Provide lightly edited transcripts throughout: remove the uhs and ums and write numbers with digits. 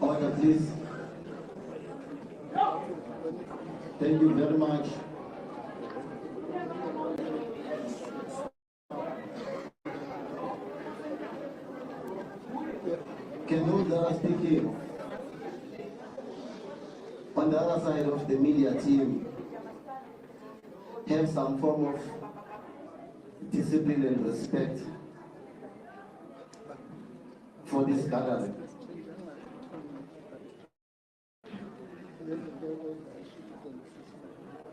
Order, please. Thank you very much. Can those that are speaking on the other side of the media team have some form of discipline and respect for this gathering?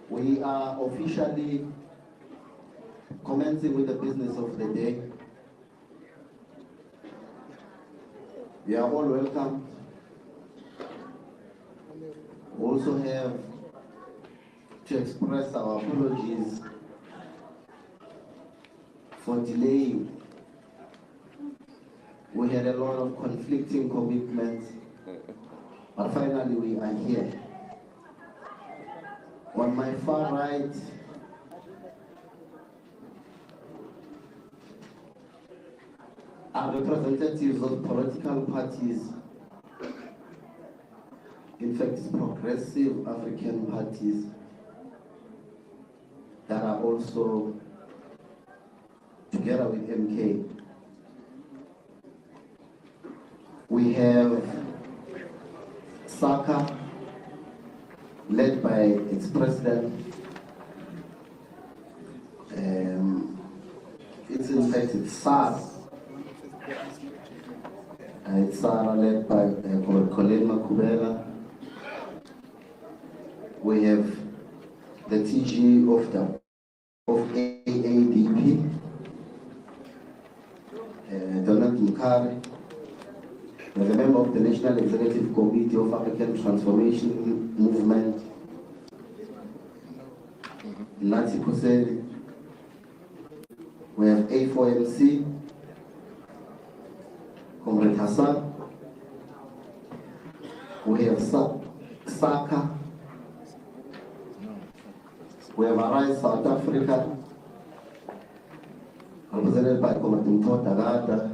We are officially commencing with the business of the day. You are all welcome. We also have to express our apologies for delaying. We had a lot of conflicting commitments, but finally we are here. On my far right, are representatives of political parties, in fact progressive African parties that are also together with MK. We have SACA, led by its president. It's SARS. It's SARA, led by Colin Makubela. We have the TG of AADP, Donald Mukari. As a member of the National Executive Committee of African Transformation Movement, Nancy Kuseri. We have A4MC, Comrade Hassan. We have SACA. We have Arise South Africa, represented by Comrade Mtota.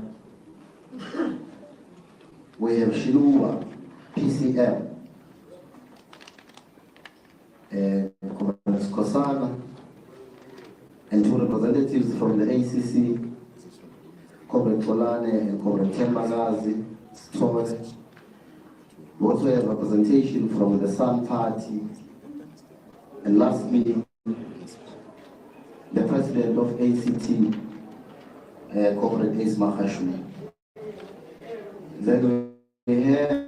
We have Shilua, PCM, Comrade Kosana, and two representatives from the ACC, Comrade Tolane and Comrade Tembagazi. We also have representation from the Sun Party, and lastly, the president of ACT, Comrade Ace Mahashu. Then we have,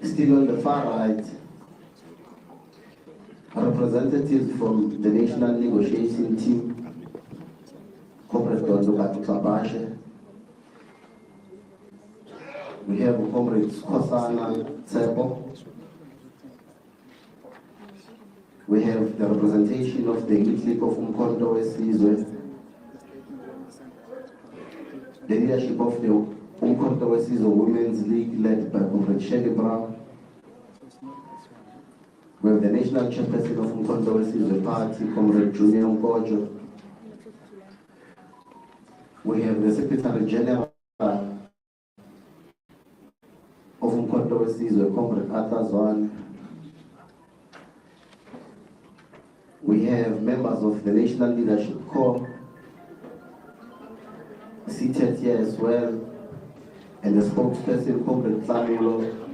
still on the far right, representatives from the National Negotiation Team, Comrade Dondoka Tlabashe. We have Comrade Kosana Tsebo. We have the representation of the Elite League of Umkhonto Wesizwe, the leadership of the Umkhonto Wesizwe Women's League, led by Comrade Shelley Brown. We have the national chairperson of Umkhonto Wesizwe Party, Comrade Junior Mkojo. We have the Secretary General of Umkhonto Wesizwe, Comrade Arthur Zwane. We have members of the National Leadership Corps seated here as well, and the spokesperson, Comrade Tlamulo.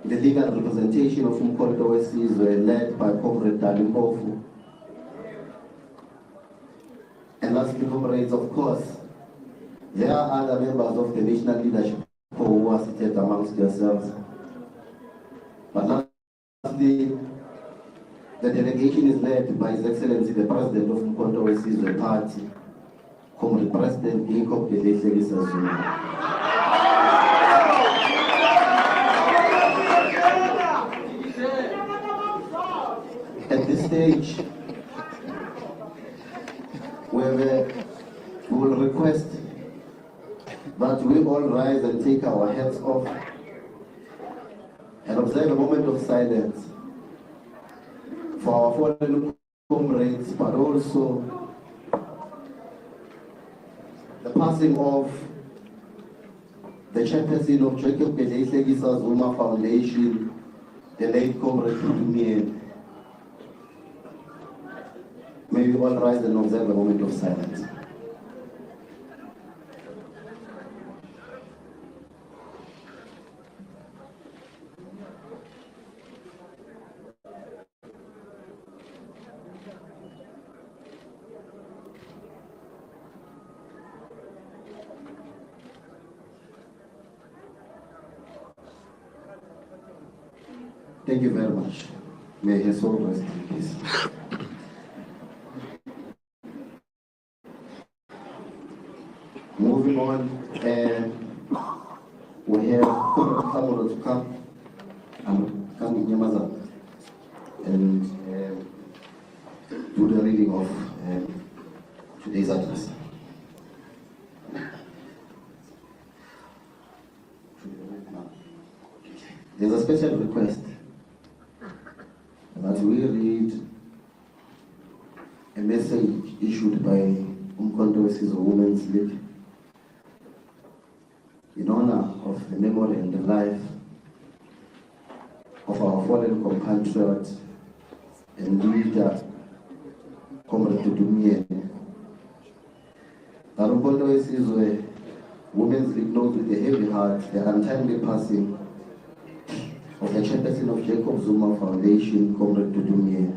The legal representation of Umkhonto Wesizwe, led by Comrade Dalimpofu. And lastly, comrades, of course, there are other members of the National Leadership Corps who are seated amongst yourselves. But lastly, the delegation is led by His Excellency the President of Umkhonto Wesizwe Party, Comrade President Jacob Zuma. At this stage, we will request that we all rise and take our hats off and observe a moment of silence for our fallen comrades, but also the passing of the chairperson of Jacob Zuma Foundation, the late Comrade Zuma. May we all rise and observe a moment of silence. Thank you very much. May his soul rest in peace. Moving on, we have Kamuro to come in Yamazan and do the reading of today's address. There's a special request that we read a message issued by Umkhonto Wesizwe Women's League in honor of the memory and the life of our fallen compatriot and leader, Comrade Dumie. Umkhonto Wesizwe Women's League notes with a heavy heart the untimely passing of the chairperson of Jacob Zuma Foundation, Comrade Dumie.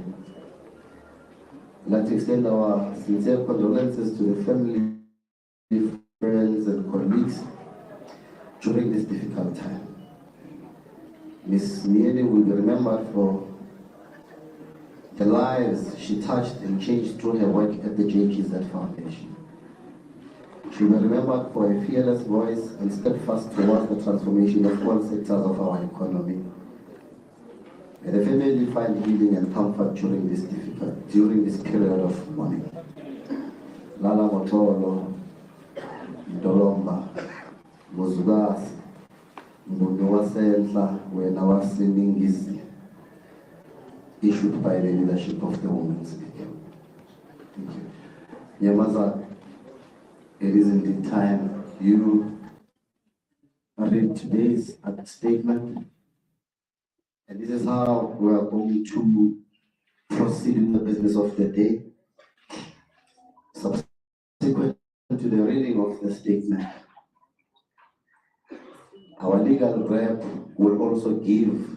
I'd like to extend our sincere condolences to the family, friends, and colleagues during this difficult time. Ms. Miede will be remembered for the lives she touched and changed through her work at the JKZ Foundation. She will be remembered for a fearless voice and steadfast towards the transformation of all sectors of our economy. May the family find healing and comfort during this period of mourning. Lala Motolo, Dolomba, Muzugas, Mbunyowasenla, Wenawasiningisi, issued by the leadership of the Women's League. Thank you. Yamaza, it is indeed time you read today's statement. And this is how we are going to proceed in the business of the day. Subsequent to the reading of the statement, our legal rep will also give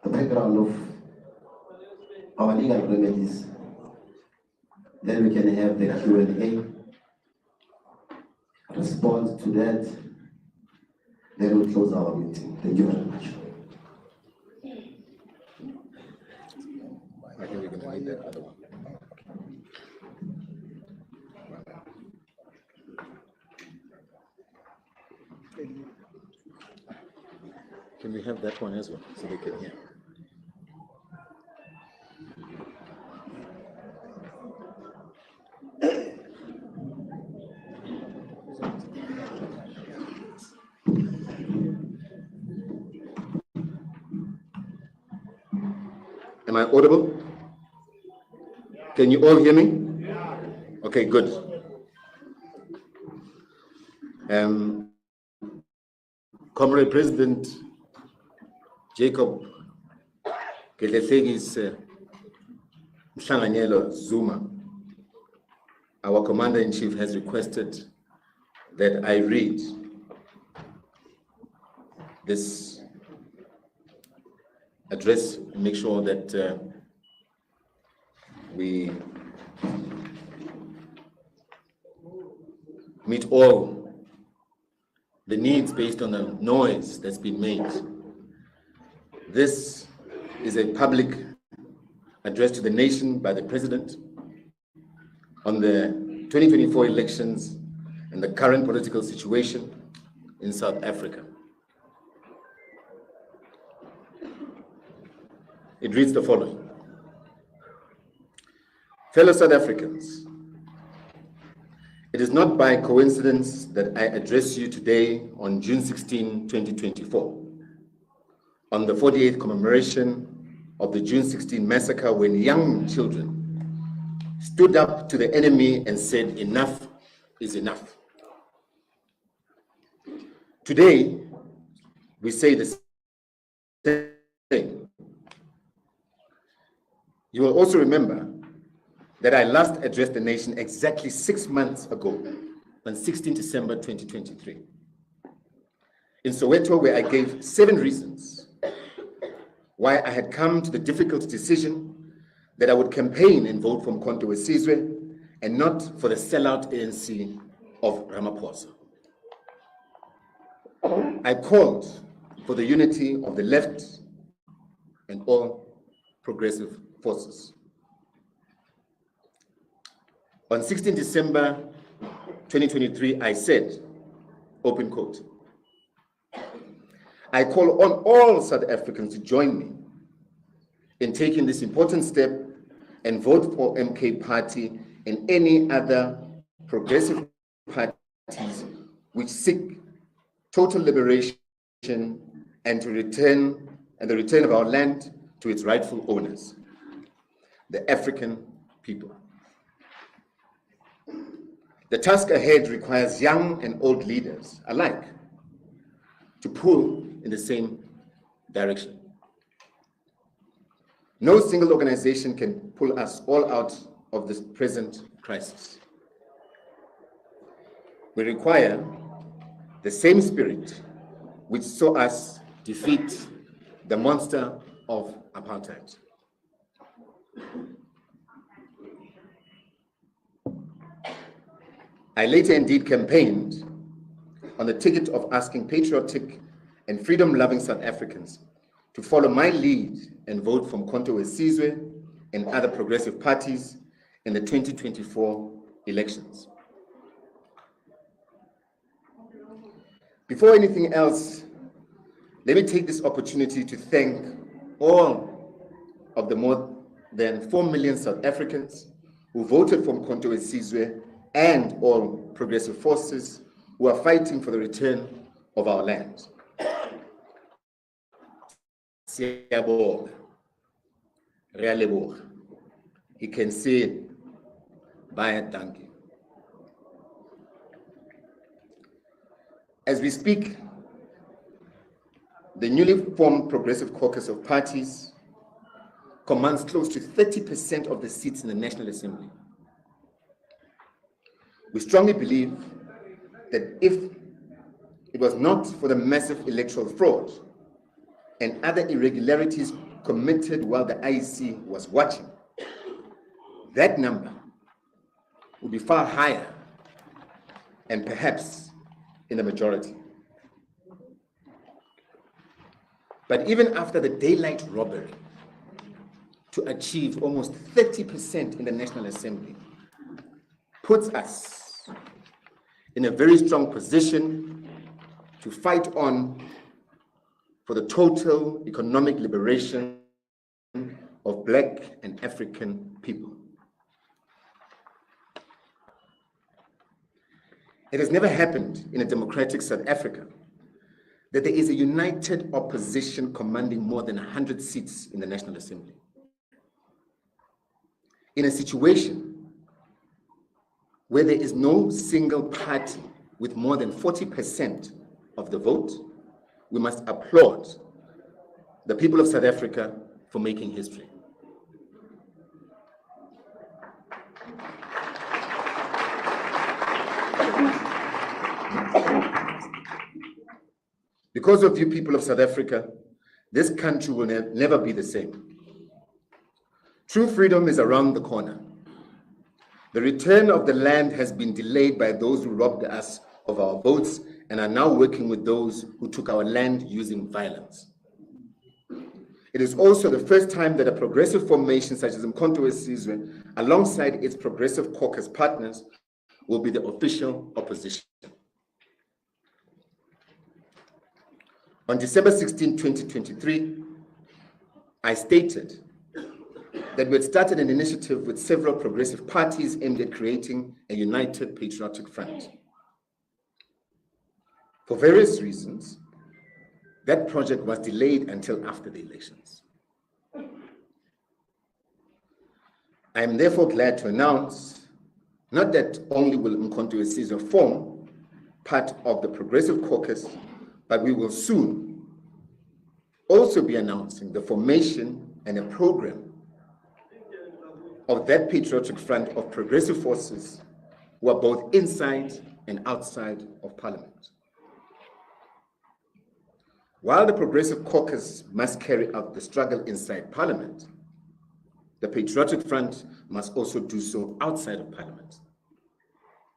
the background of our legal remedies. Then we can have the Q&A, respond to that, then we'll close our meeting. Thank you very much. I think we're going to need that other one. Can we have that one as well, so they can hear? Am I audible? Can you all hear me? Okay, good. Comrade President Jacob Mhlanganyelo Zuma, our Commander-in-Chief, has requested that I read this address and make sure that we meet all the needs based on the noise that's been made. This is a public address to the nation by the President on the 2024 elections and the current political situation in South Africa. It reads the following. Fellow South Africans, it is not by coincidence that I address you today on June 16, 2024, on the 48th commemoration of the June 16 massacre, when young children stood up to the enemy and said, enough is enough. Today, we say the same thing. You will also remember that I last addressed the nation exactly 6 months ago, on 16 December 2023, in Soweto, where I gave 7 reasons why I had come to the difficult decision that I would campaign and vote for Mkhonto Wesizwe and not for the sellout ANC of Ramaphosa. I called for the unity of the left and all progressive forces. On 16 December 2023, I said, open quote, I call on all South Africans to join me in taking this important step and vote for MK Party and any other progressive parties which seek total liberation and the return of our land to its rightful owners, the African people. The task ahead requires young and old leaders alike to pull in the same direction. No single organization can pull us all out of this present crisis. We require the same spirit which saw us defeat the monster of apartheid. I later indeed campaigned on the ticket of asking patriotic and freedom-loving South Africans to follow my lead and vote for Mkhonto Wesizwe and other progressive parties in the 2024 elections. Before anything else, let me take this opportunity to thank all of the more than 4 million South Africans who voted for Mkhonto Wesizwe and all progressive forces who are fighting for the return of our land. Siyabonga, Realeboga. He can say, Bye, thank you. As we speak, the newly formed Progressive Caucus of Parties commands close to 30% of the seats in the National Assembly. We strongly believe that if it was not for the massive electoral fraud and other irregularities committed while the IEC was watching, that number would be far higher and perhaps in the majority. But even after the daylight robbery, to achieve almost 30% in the National Assembly puts us in a very strong position to fight on for the total economic liberation of Black and African people. It has never happened in a democratic South Africa that there is a united opposition commanding more than 100 seats in the National Assembly. In a situation where there is no single party with more than 40% of the vote, we must applaud the people of South Africa for making history. Because of you people of South Africa, this country will never be the same. True freedom is around the corner. The return of the land has been delayed by those who robbed us of our votes and are now working with those who took our land using violence. It is also the first time that a progressive formation such as Mkhonto Wesizwe, alongside its progressive caucus partners, will be the official opposition. On December 16, 2023, I stated that we had started an initiative with several progressive parties aimed at creating a united patriotic front. For various reasons, that project was delayed until after the elections. I am therefore glad to announce not that only will Umkhonto we Sizwe form part of the Progressive Caucus, but we will soon also be announcing the formation and a program of that patriotic front of progressive forces who are both inside and outside of Parliament. While the Progressive Caucus must carry out the struggle inside Parliament, the Patriotic Front must also do so outside of Parliament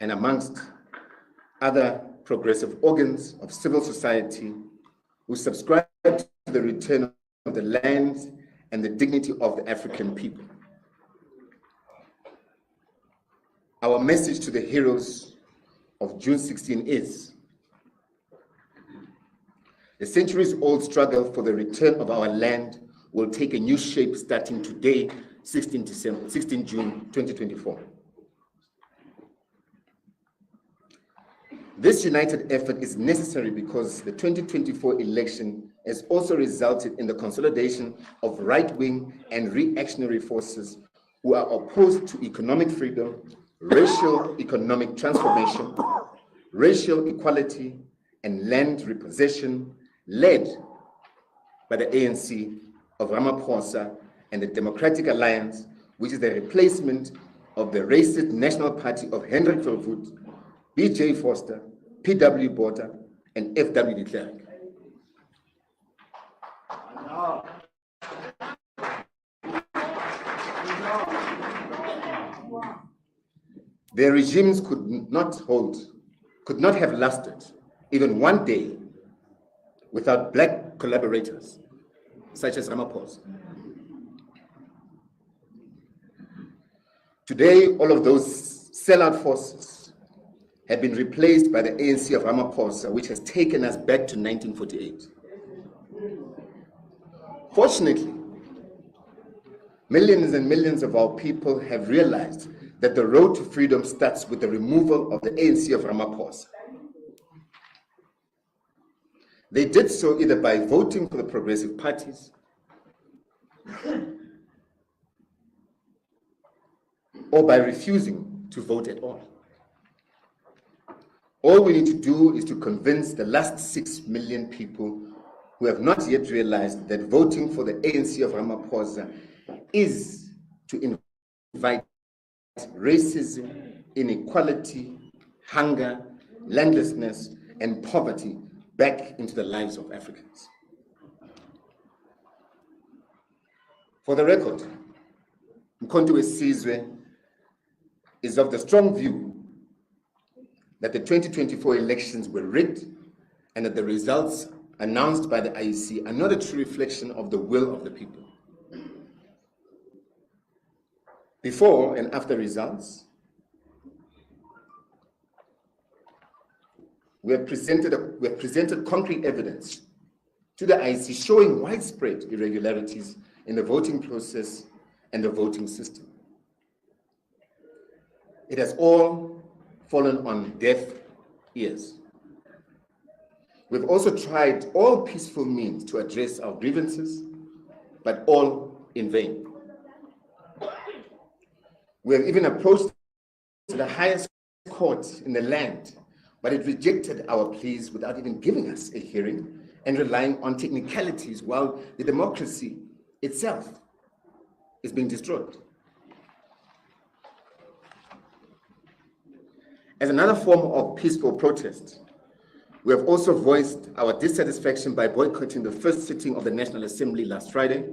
and amongst other progressive organs of civil society who subscribe to the return of the land and the dignity of the African people. Our message to the heroes of June 16 is: the centuries-old struggle for the return of our land will take a new shape starting today, 16 June 2024. This united effort is necessary because the 2024 election has also resulted in the consolidation of right-wing and reactionary forces who are opposed to economic freedom, racial economic transformation, racial equality, and land repossession, led by the ANC of Ramaphosa and the Democratic Alliance, which is the replacement of the racist National Party of Hendrik Verwoerd, B.J. Vorster, P.W. Botha, and F.W. de Klerk. Their regimes could not have lasted even one day without black collaborators, such as Ramaphosa. Today, all of those sellout forces have been replaced by the ANC of Ramaphosa, which has taken us back to 1948. Fortunately, millions and millions of our people have realized that the road to freedom starts with the removal of the ANC of Ramaphosa. They did so either by voting for the progressive parties or by refusing to vote at all. All we need to do is to convince the last 6 million people who have not yet realized that voting for the ANC of Ramaphosa is to invite racism, inequality, hunger, landlessness, and poverty back into the lives of Africans. For the record, Umkhonto we Sizwe is of the strong view that the 2024 elections were rigged and that the results announced by the IEC are not a true reflection of the will of the people. Before and after results, we have presented concrete evidence to the IEC showing widespread irregularities in the voting process and the voting system. It has all fallen on deaf ears. We've also tried all peaceful means to address our grievances, but all in vain. We have even approached the highest court in the land, but it rejected our pleas without even giving us a hearing and relying on technicalities while the democracy itself is being destroyed. As another form of peaceful protest, we have also voiced our dissatisfaction by boycotting the first sitting of the National Assembly last Friday.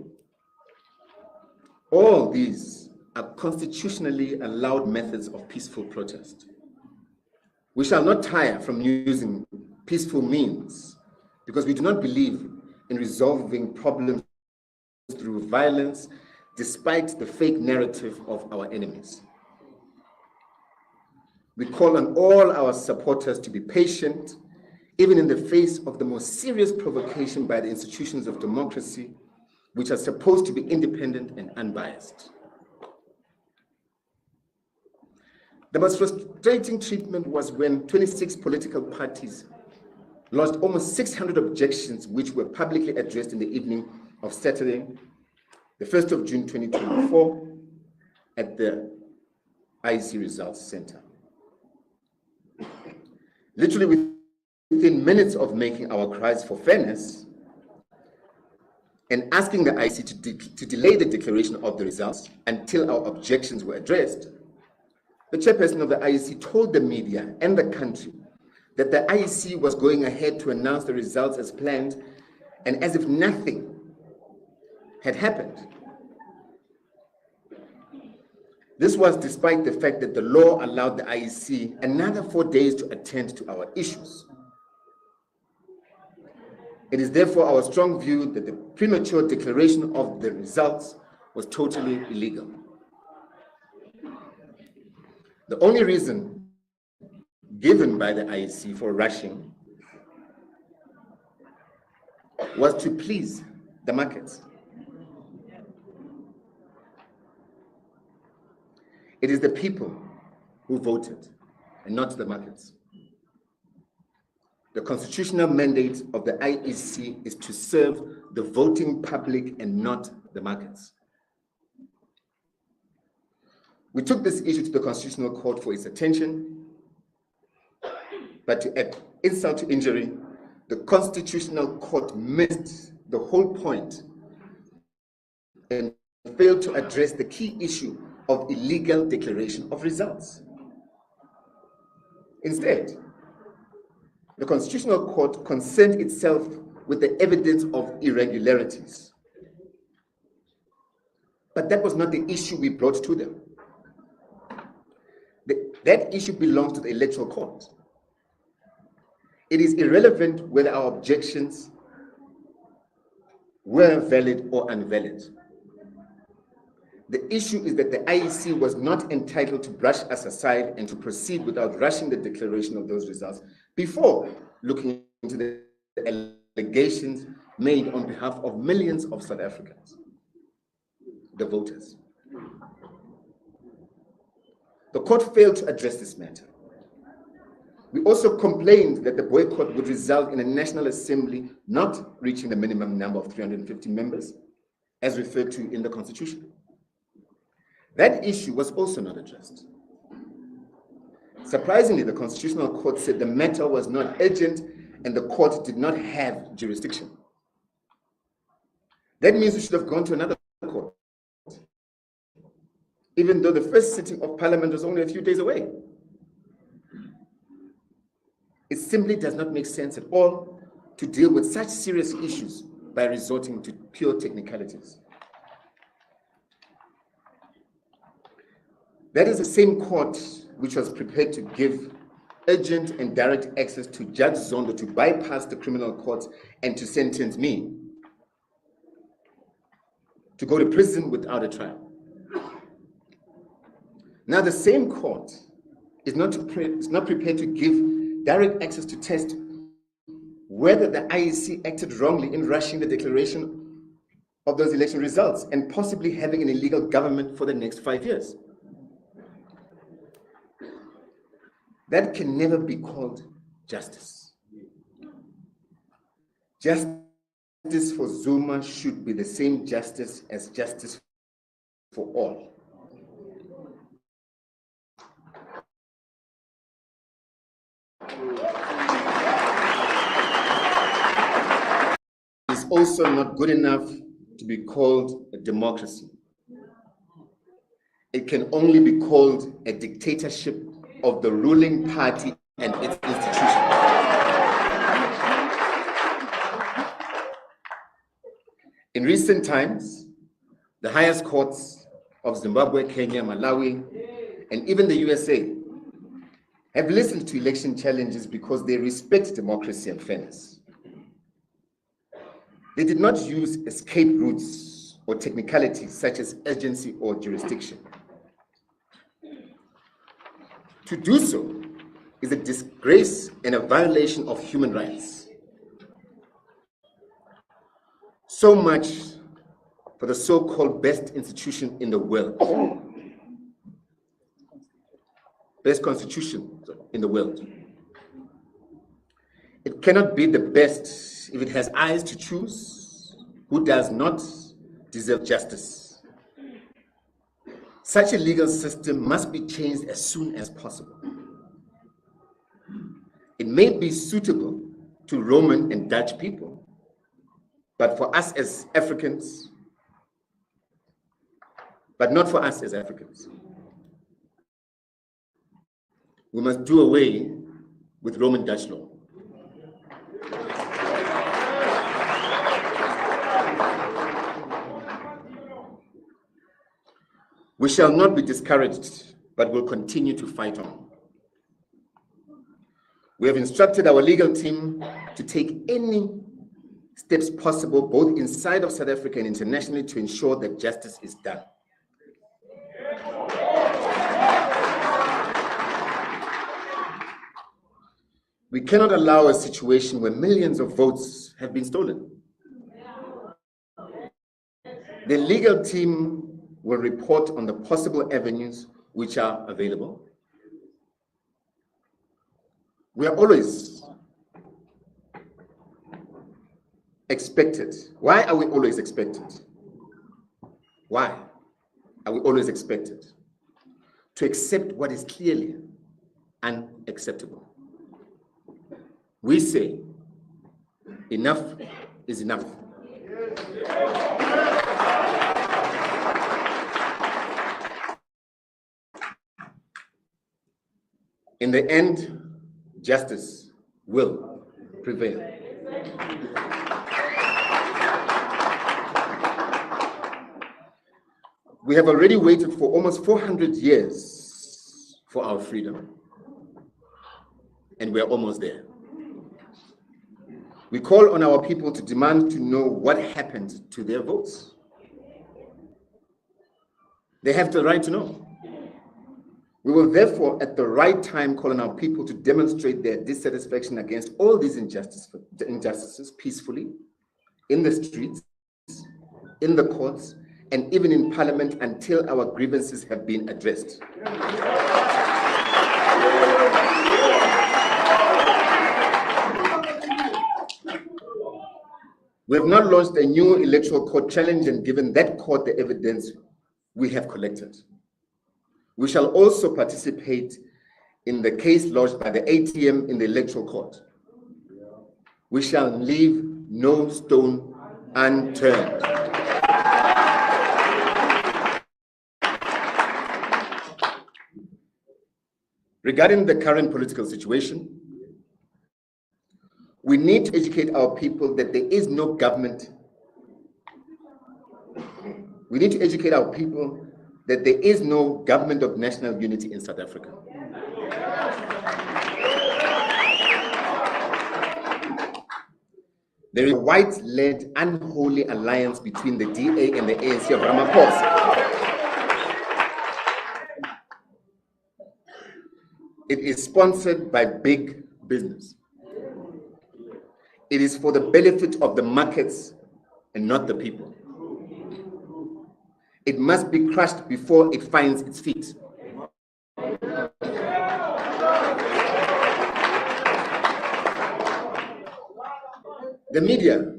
All these are constitutionally allowed methods of peaceful protest. We shall not tire from using peaceful means because we do not believe in resolving problems through violence, despite the fake narrative of our enemies. We call on all our supporters to be patient, even in the face of the most serious provocation by the institutions of democracy, which are supposed to be independent and unbiased. The most frustrating treatment was when 26 political parties lodged almost 600 objections, which were publicly addressed in the evening of Saturday, the 1st of June 2024, at the IEC Results Center. Literally within minutes of making our cries for fairness and asking the IEC to delay the declaration of the results until our objections were addressed, the chairperson of the IEC told the media and the country that the IEC was going ahead to announce the results as planned and as if nothing had happened. This was despite the fact that the law allowed the IEC another 4 days to attend to our issues. It is therefore our strong view that the premature declaration of the results was totally illegal. The only reason given by the IEC for rushing was to please the markets. It is the people who voted and not the markets. The constitutional mandate of the IEC is to serve the voting public and not the markets. We took this issue to the Constitutional Court for its attention, but to add insult to injury, the Constitutional Court missed the whole point and failed to address the key issue of illegal declaration of results. Instead, the Constitutional Court concerned itself with the evidence of irregularities. But that was not the issue we brought to them. That issue belongs to the Electoral Court. It is irrelevant whether our objections were valid or invalid. The issue is that the IEC was not entitled to brush us aside and to proceed without rushing the declaration of those results before looking into the allegations made on behalf of millions of South Africans, the voters. The court failed to address this matter. We also complained that the boycott would result in a National Assembly not reaching the minimum number of 350 members, as referred to in the Constitution. That issue was also not addressed. Surprisingly, the Constitutional Court said the matter was not urgent and the court did not have jurisdiction. That means we should have gone to another court, even though the first sitting of Parliament was only a few days away. It simply does not make sense at all to deal with such serious issues by resorting to pure technicalities. That is the same court which was prepared to give urgent and direct access to Judge Zondo to bypass the criminal courts and to sentence me to go to prison without a trial. Now the same court is not prepared to give direct access to test whether the IEC acted wrongly in rushing the declaration of those election results and possibly having an illegal government for the next 5 years. That can never be called justice. Justice for Zuma should be the same justice as justice for all. It's also not good enough to be called a democracy. It can only be called a dictatorship of the ruling party and its institutions. In recent times, the highest courts of Zimbabwe, Kenya, Malawi, and even the USA have listened to election challenges because they respect democracy and fairness. They did not use escape routes or technicalities such as urgency or jurisdiction. To do so is a disgrace and a violation of human rights. So much for the so-called best institution in the world. Best constitution in the world. It cannot be the best if it has eyes to choose who does not deserve justice. Such a legal system must be changed as soon as possible. It may be suitable to Roman and Dutch people, but for us as Africans, but not for us as Africans. We must do away with Roman Dutch law. We shall not be discouraged, but will continue to fight on. We have instructed our legal team to take any steps possible, both inside of South Africa and internationally, to ensure that justice is done. We cannot allow a situation where millions of votes have been stolen. The legal team will report on the possible avenues which are available. We are always expected. Why are we always expected? Why are we always expected? To accept what is clearly unacceptable. We say, enough is enough. In the end, justice will prevail. We have already waited for almost 400 years for our freedom, and we are almost there. We call on our people to demand to know what happened to their votes. They have the right to know. We will therefore, at the right time, call on our people to demonstrate their dissatisfaction against all these injustices peacefully, in the streets, in the courts, and even in Parliament until our grievances have been addressed. We have not launched a new electoral court challenge and given that court the evidence we have collected. We shall also participate in the case lodged by the ATM in the electoral court. We shall leave no stone unturned. Regarding the current political situation, we need to educate our people that there is no government. We need to educate our people that there is no government of national unity in South Africa. There is a white-led, unholy alliance between the DA and the ANC of Ramaphosa. It is sponsored by big business. It is for the benefit of the markets and not the people. It must be crushed before it finds its feet. The media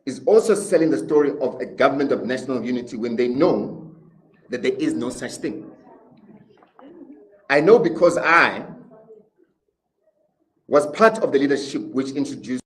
is also selling the story of a government of national unity when they know that there is no such thing. I know because I was part of the leadership which introduced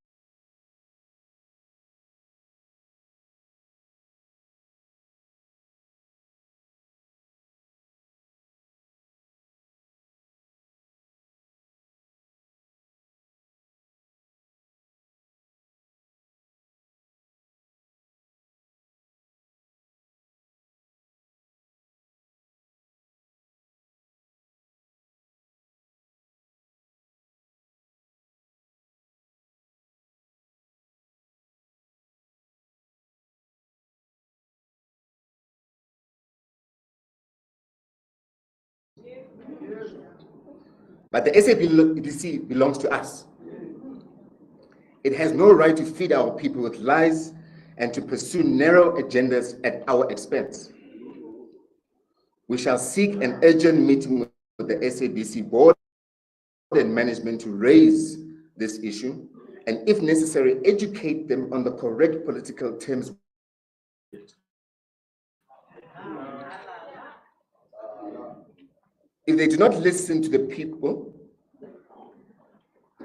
but the SABC belongs to us. It has no right to feed our people with lies and to pursue narrow agendas at our expense. We shall seek an urgent meeting with the SABC board and management to raise this issue, and if necessary, educate them on the correct political terms. If they do not listen to the people,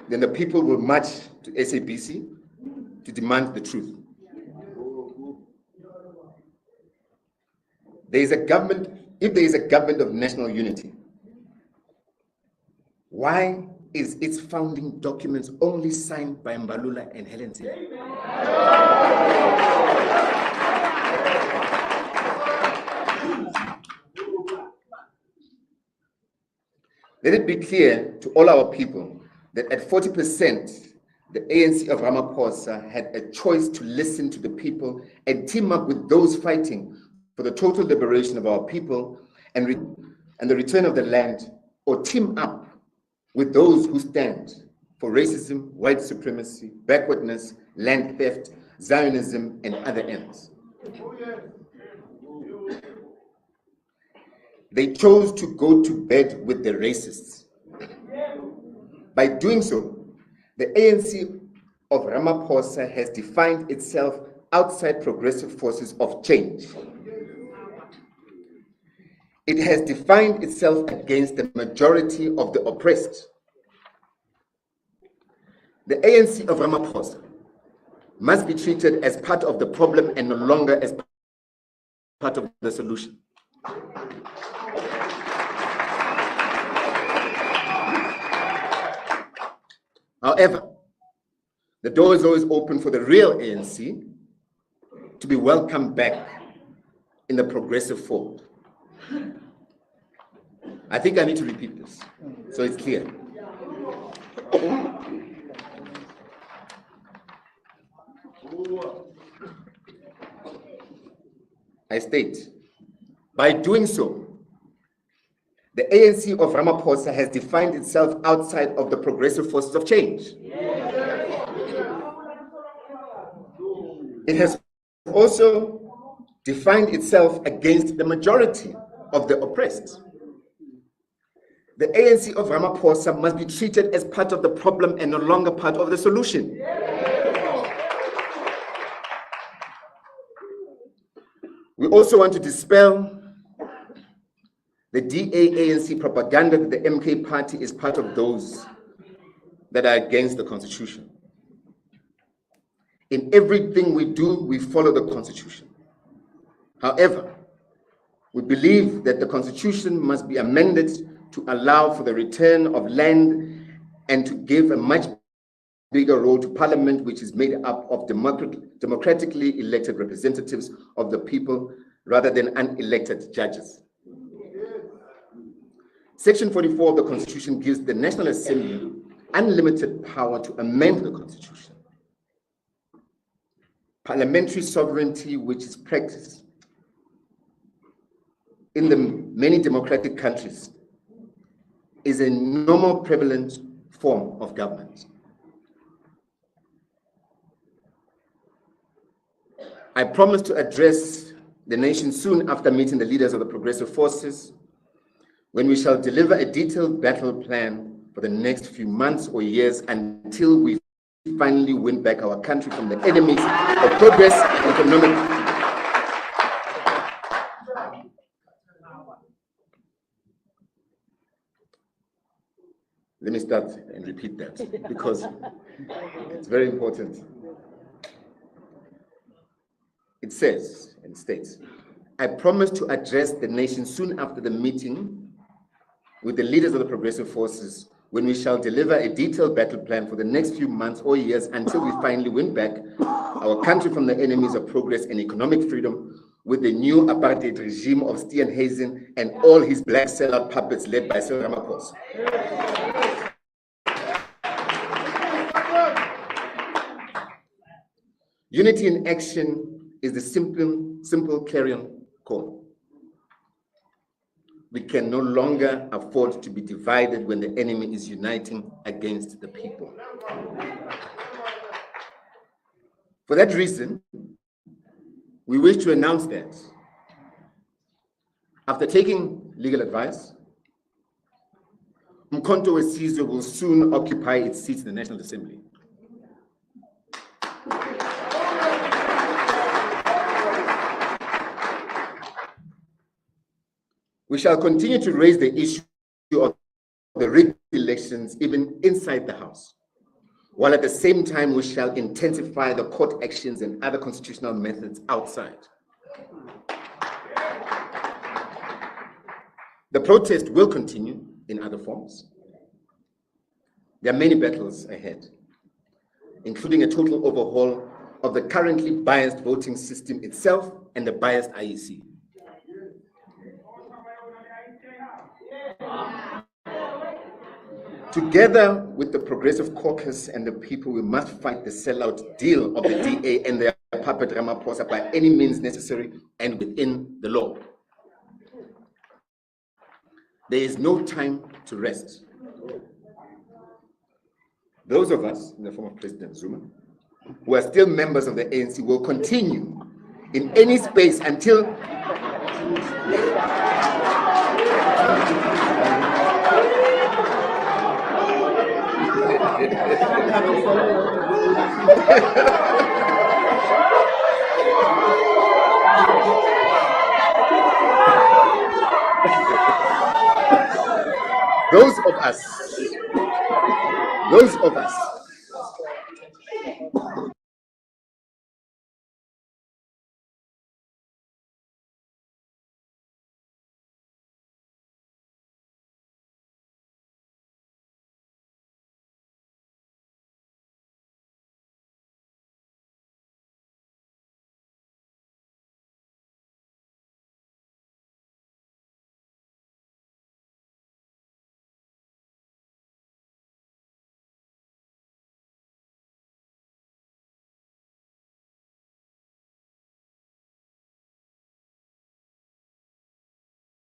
then the people will march to SABC to demand the truth. If there is a government of national unity, why is its founding documents only signed by Mbalula and Helen Zille? Let it be clear to all our people that at 40%, the ANC of Ramaphosa had a choice to listen to the people and team up with those fighting for the total liberation of our people and the return of the land, or team up with those who stand for racism, white supremacy, backwardness, land theft, Zionism, and other ends. They chose to go to bed with the racists. By doing so, the ANC of Ramaphosa has defined itself outside progressive forces of change. It has defined itself against the majority of the oppressed. The ANC of Ramaphosa must be treated as part of the problem and no longer as part of the solution. However, the door is always open for the real ANC to be welcomed back in the progressive fold. I think I need to repeat this so it's clear. I state, by doing so, the ANC of Ramaphosa has defined itself outside of the progressive forces of change. It has also defined itself against the majority of the oppressed. The ANC of Ramaphosa must be treated as part of the problem and no longer part of the solution. We also want to dispel the DA-ANC propaganda that the MK party is part of those that are against the Constitution. In everything we do, we follow the Constitution. However, we believe that the Constitution must be amended to allow for the return of land and to give a much bigger role to Parliament, which is made up of democratically elected representatives of the people rather than unelected judges. Section 44 of the Constitution gives the National Assembly unlimited power to amend the Constitution. Parliamentary sovereignty, which is practiced in the many democratic countries, is a normal prevalent form of government. I promise to address the nation soon after meeting the leaders of the progressive forces, when we shall deliver a detailed battle plan for the next few months or years until we finally win back our country from the enemies of progress and economic. Let me start and repeat that because it's very important. It says and states, I promise to address the nation soon after the meeting with the leaders of the progressive forces when we shall deliver a detailed battle plan for the next few months or years until we finally win back our country from the enemies of progress and economic freedom with the new apartheid regime of Steenhuisen and all his black sellout puppets led by Cyril Ramaphosa. Unity in action is the simple clarion call. We can no longer afford to be divided when the enemy is uniting against the people. For that reason, we wish to announce that after taking legal advice, Umkhonto weSizwe will soon occupy its seat in the National Assembly. We shall continue to raise the issue of the rigged elections even inside the House, while at the same time we shall intensify the court actions and other constitutional methods outside. The protest will continue in other forms. There are many battles ahead, including a total overhaul of the currently biased voting system itself and the biased IEC. Together with the Progressive Caucus and the people, we must fight the sellout deal of the DA and their puppet Ramaphosa by any means necessary and within the law. There is no time to rest. Those of us, in the form of President Zuma, who are still members of the ANC, will continue in any space until those of us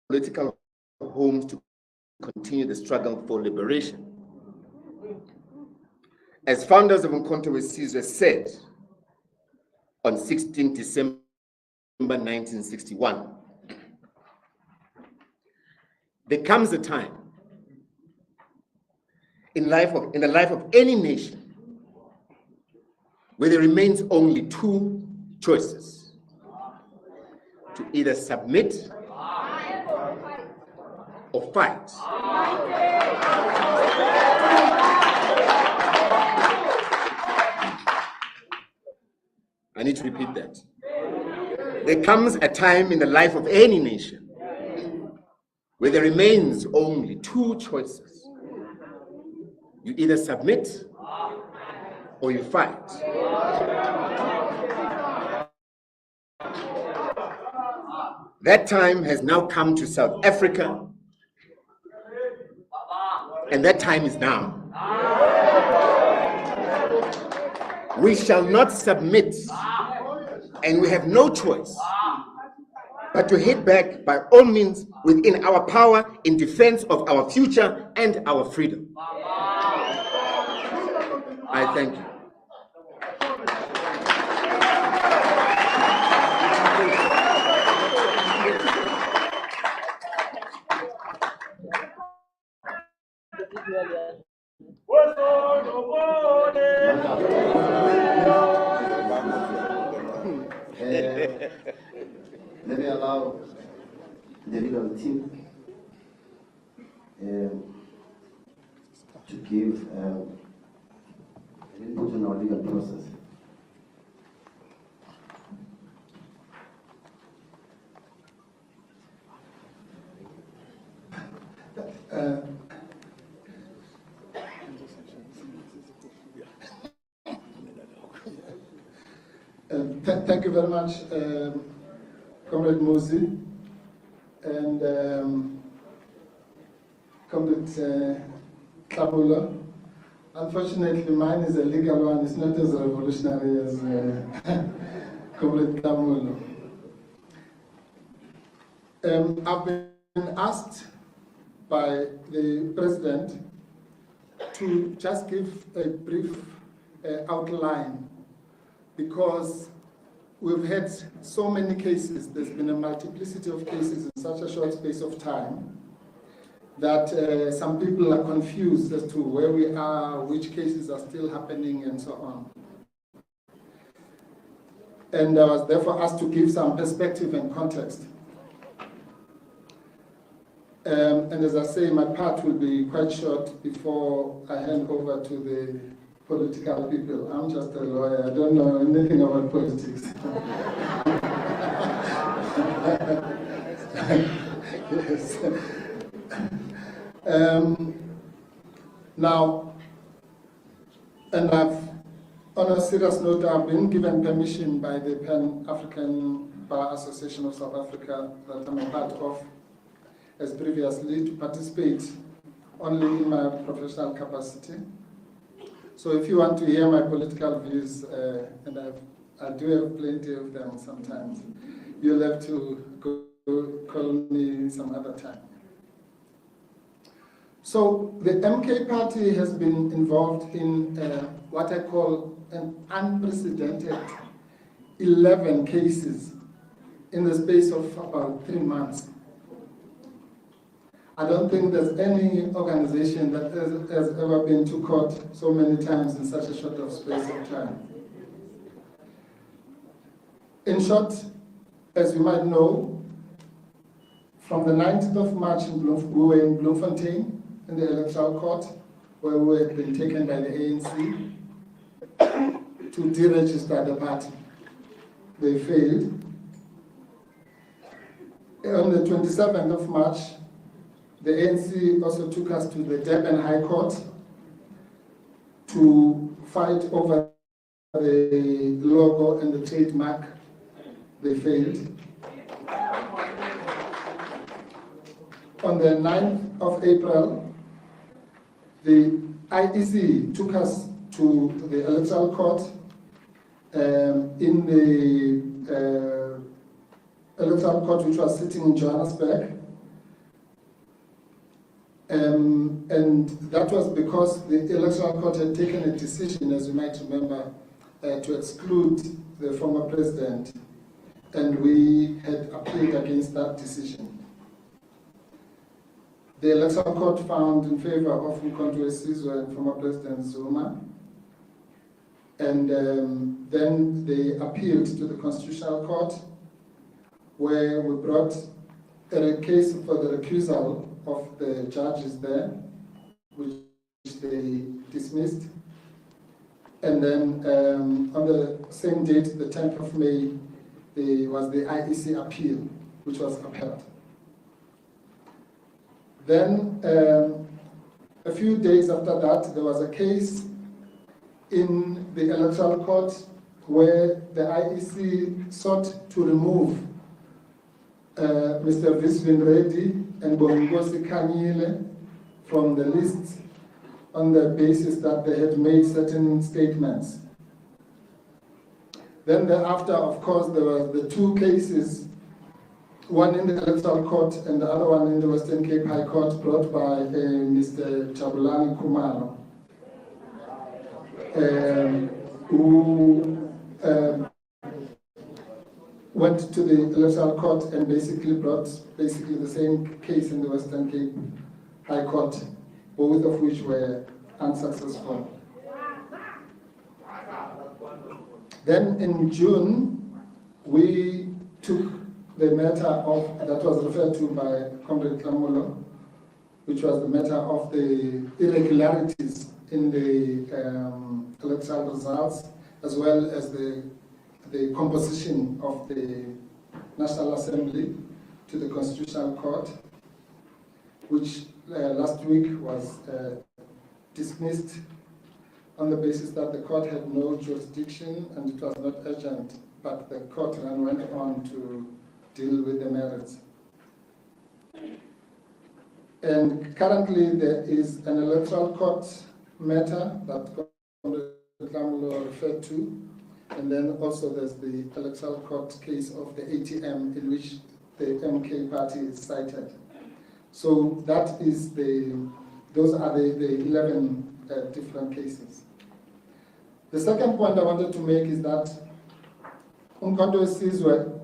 political homes to continue the struggle for liberation. As founders of Umkhonto weSizwe said on 16 December 1961, there comes a time in the life of any nation where there remains only two choices: to either submit or fight. I need to repeat that. There comes a time in the life of any nation where there remains only two choices. You either submit or you fight. That time has now come to South Africa, and that time is now. We shall not submit, and we have no choice but to hit back by all means within our power in defense of our future and our freedom. I thank you. Let me allow the legal team to give an input on our legal process. Thank you very much, Comrade Musi and Comrade Kabula. Unfortunately, mine is a legal one. It's not as revolutionary as Comrade Kabula. I've been asked by the President to just give a brief outline, because we've had so many cases. There's been a multiplicity of cases in such a short space of time that some people are confused as to where we are, which cases are still happening, and so on. And I was therefore asked to give some perspective and context. And as I say, my part will be quite short before I hand over to the political people. I'm just a lawyer, I don't know anything about politics. Yes. Now, and on a serious note, I've been given permission by the Pan-African Bar Association of South Africa, that I'm a part of, as previously, to participate only in my professional capacity. So if you want to hear my political views, and I do have plenty of them sometimes, you'll have to call me some other time. So the MK party has been involved in what I call an unprecedented 11 cases in the space of about 3 months. I don't think there's any organization that has ever been to court so many times in such a short of space of time. In short, as you might know, from the 19th of March we were in Bloemfontein in the electoral court, where we had been taken by the ANC to deregister the party. They failed. On the 27th of March, the ANC also took us to the Durban High Court to fight over the logo and the trademark. They failed. On the 9th of April, the IEC took us to the electoral court in the electoral court which was sitting in Johannesburg. And that was because the electoral court had taken a decision, as you might remember, to exclude the former president, and we had appealed against that decision. The electoral court found in favor of Mkhonto Sizwe and former President Zuma, and then they appealed to the Constitutional Court, where we brought a case for the recusal of the judges there, which they dismissed. And then on the same date, the 10th of May, was the IEC appeal, which was upheld. Then, a few days after that, there was a case in the electoral court where the IEC sought to remove Mr. Visvin Reddy and Bongosi Kanyile from the list on the basis that they had made certain statements. Then thereafter, of course, there were the 2 cases, one in the electoral court and the other one in the Western Cape High Court, brought by Mr. Jabulani Kumalo, who went to the electoral court and basically brought the same case in the Western Cape High Court, both of which were unsuccessful. Then in June, we took the matter of, that was referred to by Comrade Klamulo, which was the matter of the irregularities in the electoral results, as well as the composition of the National Assembly, to the Constitutional Court, which last week was dismissed on the basis that the court had no jurisdiction and it was not urgent, but the court then went on to deal with the merits. And currently there is an electoral court matter that Klamulo referred to, and then also there's the electoral court case of the ATM in which the MK party is cited. So that is those are the 11 different cases. The second point I wanted to make is that Mkhonto Sizwe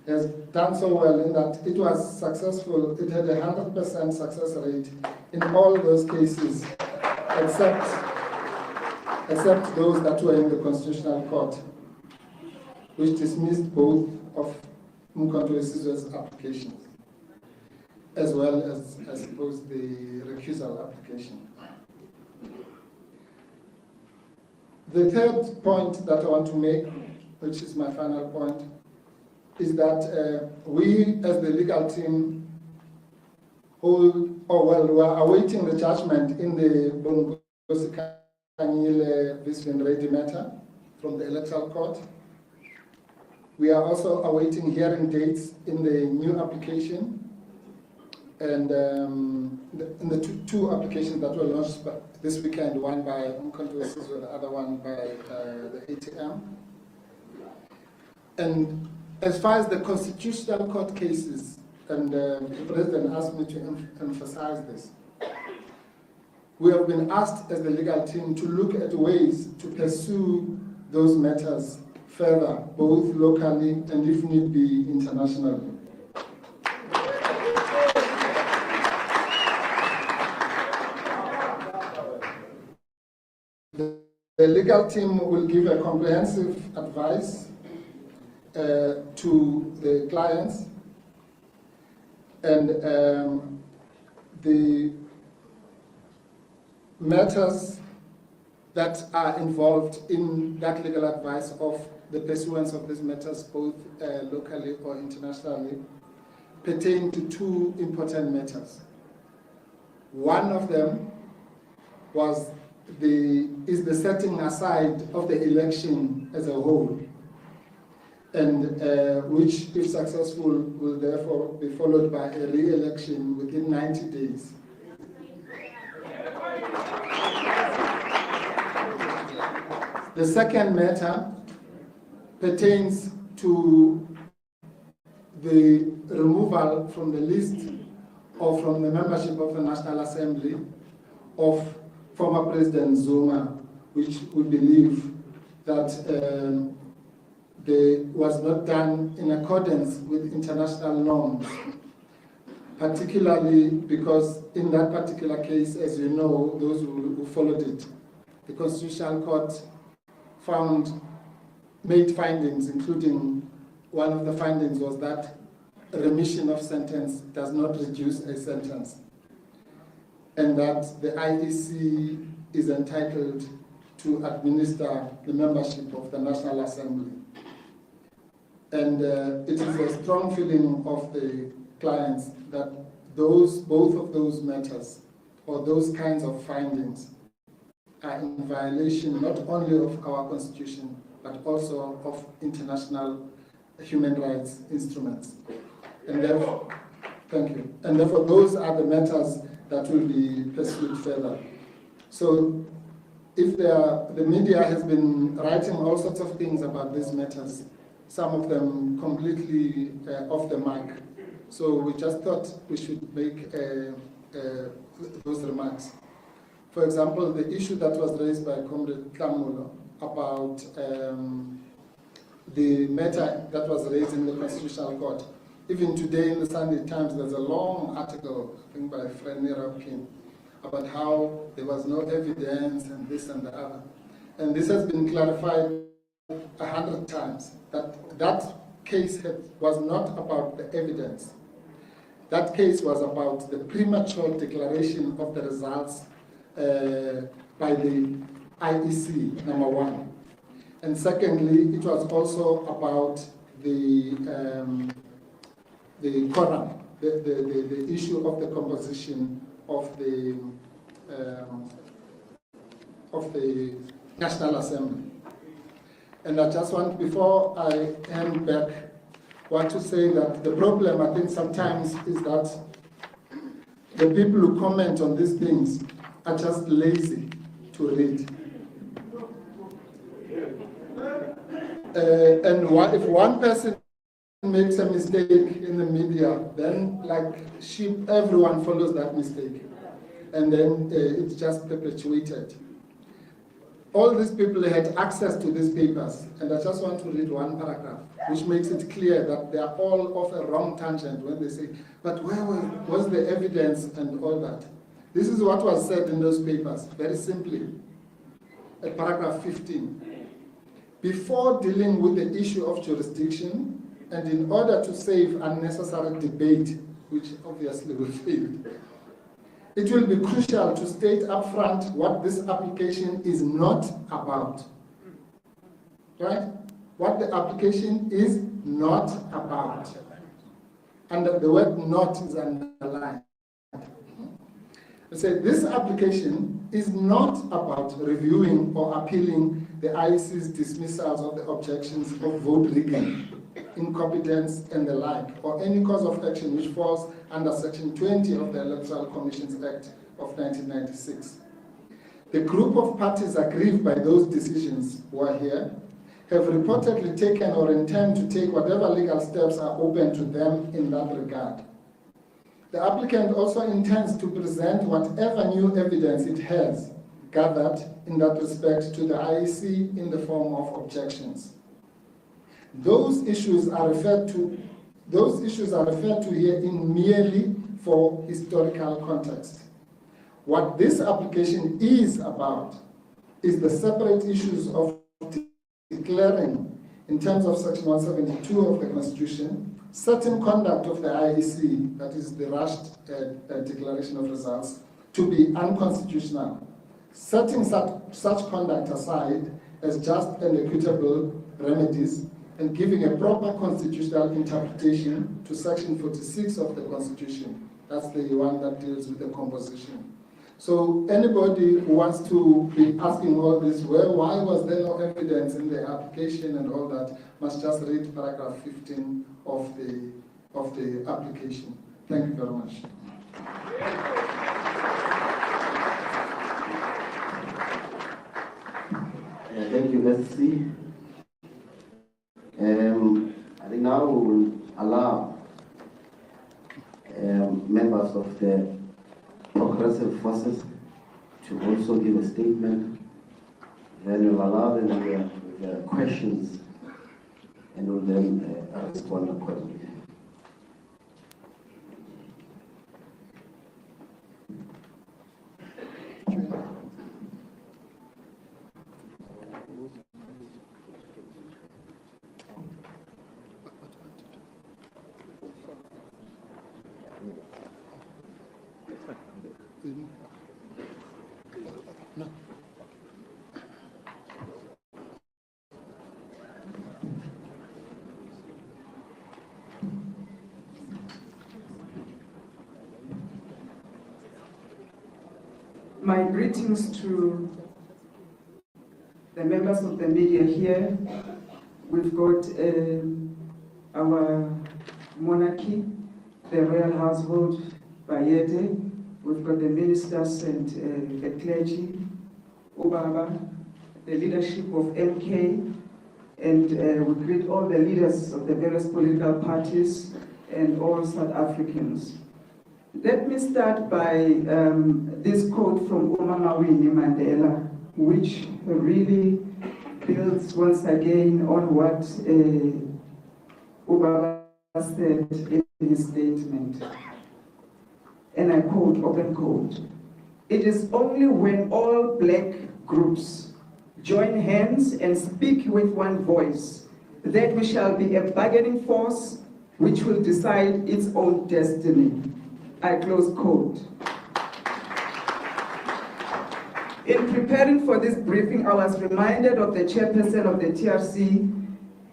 has done so well in that it was successful. It had a 100% success rate in all those cases, except those that were in the Constitutional Court, which dismissed both of Mkhonto Sizwe's applications. as well as, I suppose, the recusal application. The third point that I want to make, which is my final point, is that we as the legal team we're awaiting the judgment in the Bongosi Kanyile Visvin Ready matter from the Electoral Court. We are also awaiting hearing dates in the new application and in the two applications that were launched this weekend, one by Mkonto Sizwe, the other one by the ATM. And as far as the Constitutional Court cases, and the President asked me to emphasize this, we have been asked as the legal team to look at ways to pursue those matters further, both locally and, if need be, internationally. The legal team will give a comprehensive advice to the clients, and the matters that are involved in that legal advice of the pursuance of these matters, both locally or internationally, pertain to two important matters. One of them is the setting aside of the election as a whole, and which, if successful, will therefore be followed by a re-election within 90 days. The second matter pertains to the removal from the list or from the membership of the National Assembly of former President Zuma, which we believe that was not done in accordance with international norms, particularly because in that particular case, as you know, those who followed it, the Constitutional Court made findings, including one of the findings was that remission of sentence does not reduce a sentence, and that the IEC is entitled to administer the membership of the National Assembly. And it is a strong feeling of the clients that both of those matters, or those kinds of findings, are in violation not only of our Constitution, but also of international human rights instruments. And therefore, thank you. And therefore, those are the matters that will be pursued further. So, if the media has been writing all sorts of things about these matters, some of them completely off the mark. So we just thought we should make those remarks. For example, the issue that was raised by Comrade Tlamulo about the matter that was raised in the Constitutional Court. Even today in the Sunday Times, there's a long article, I think by Frenny Rapkin, about how there was no evidence and this and the other. And this has been clarified 100 times, that case was not about the evidence. That case was about the premature declaration of the results by the IEC, number one. And secondly, it was also about the quorum, the issue of the composition of the National Assembly. And I just want, before I hand back, want to say that the problem, I think, sometimes is that the people who comment on these things are just lazy to read. And if one person makes a mistake in the media, then like sheep, everyone follows that mistake. And then it's just perpetuated. All these people had access to these papers, and I just want to read one paragraph, which makes it clear that they are all off a wrong tangent when they say, but where was the evidence and all that? This is what was said in those papers, very simply, at paragraph 15. Before dealing with the issue of jurisdiction, and in order to save unnecessary debate which obviously we failed. It will be crucial to state upfront what this application is not about. Right? What the application is not about. And the word not is underlined. I say this application is not about reviewing or appealing the IEC's dismissals of the objections of vote rigging, incompetence, and the like, or any cause of action which falls under Section 20 of the Electoral Commissions Act of 1996. The group of parties aggrieved by those decisions who are here have reportedly taken or intend to take whatever legal steps are open to them in that regard. The applicant also intends to present whatever new evidence it has gathered in that respect to the IEC in the form of objections. Those issues are referred to here in merely for historical context. What this application is about is the separate issues of declaring, in terms of Section 172 of the Constitution, certain conduct of the IEC, that is the rushed declaration of results, to be unconstitutional, setting such conduct aside as just and equitable remedies, and giving a proper constitutional interpretation to Section 46 of the Constitution. That's the one that deals with the composition. So anybody who wants to be asking all this, well, why was there no evidence in the application and all that, must just read paragraph 15 of the application. Thank you very much. Thank you, let's see. I think now we will allow members of the progressive forces to also give a statement. Then we'll allow them with questions and we'll then respond accordingly. My greetings to the members of the media here. We've got our monarchy, the royal household, Bayete. We've got the ministers and the clergy, Obaba, the leadership of MK, and we greet all the leaders of the various political parties and all South Africans. Let me start by this quote from Winnie Mandela, which really builds once again on what Obaba said in his statement. And I quote, open quote, "It is only when all black groups join hands and speak with one voice that we shall be a bargaining force which will decide its own destiny." I close quote. In preparing for this briefing, I was reminded of the chairperson of the TRC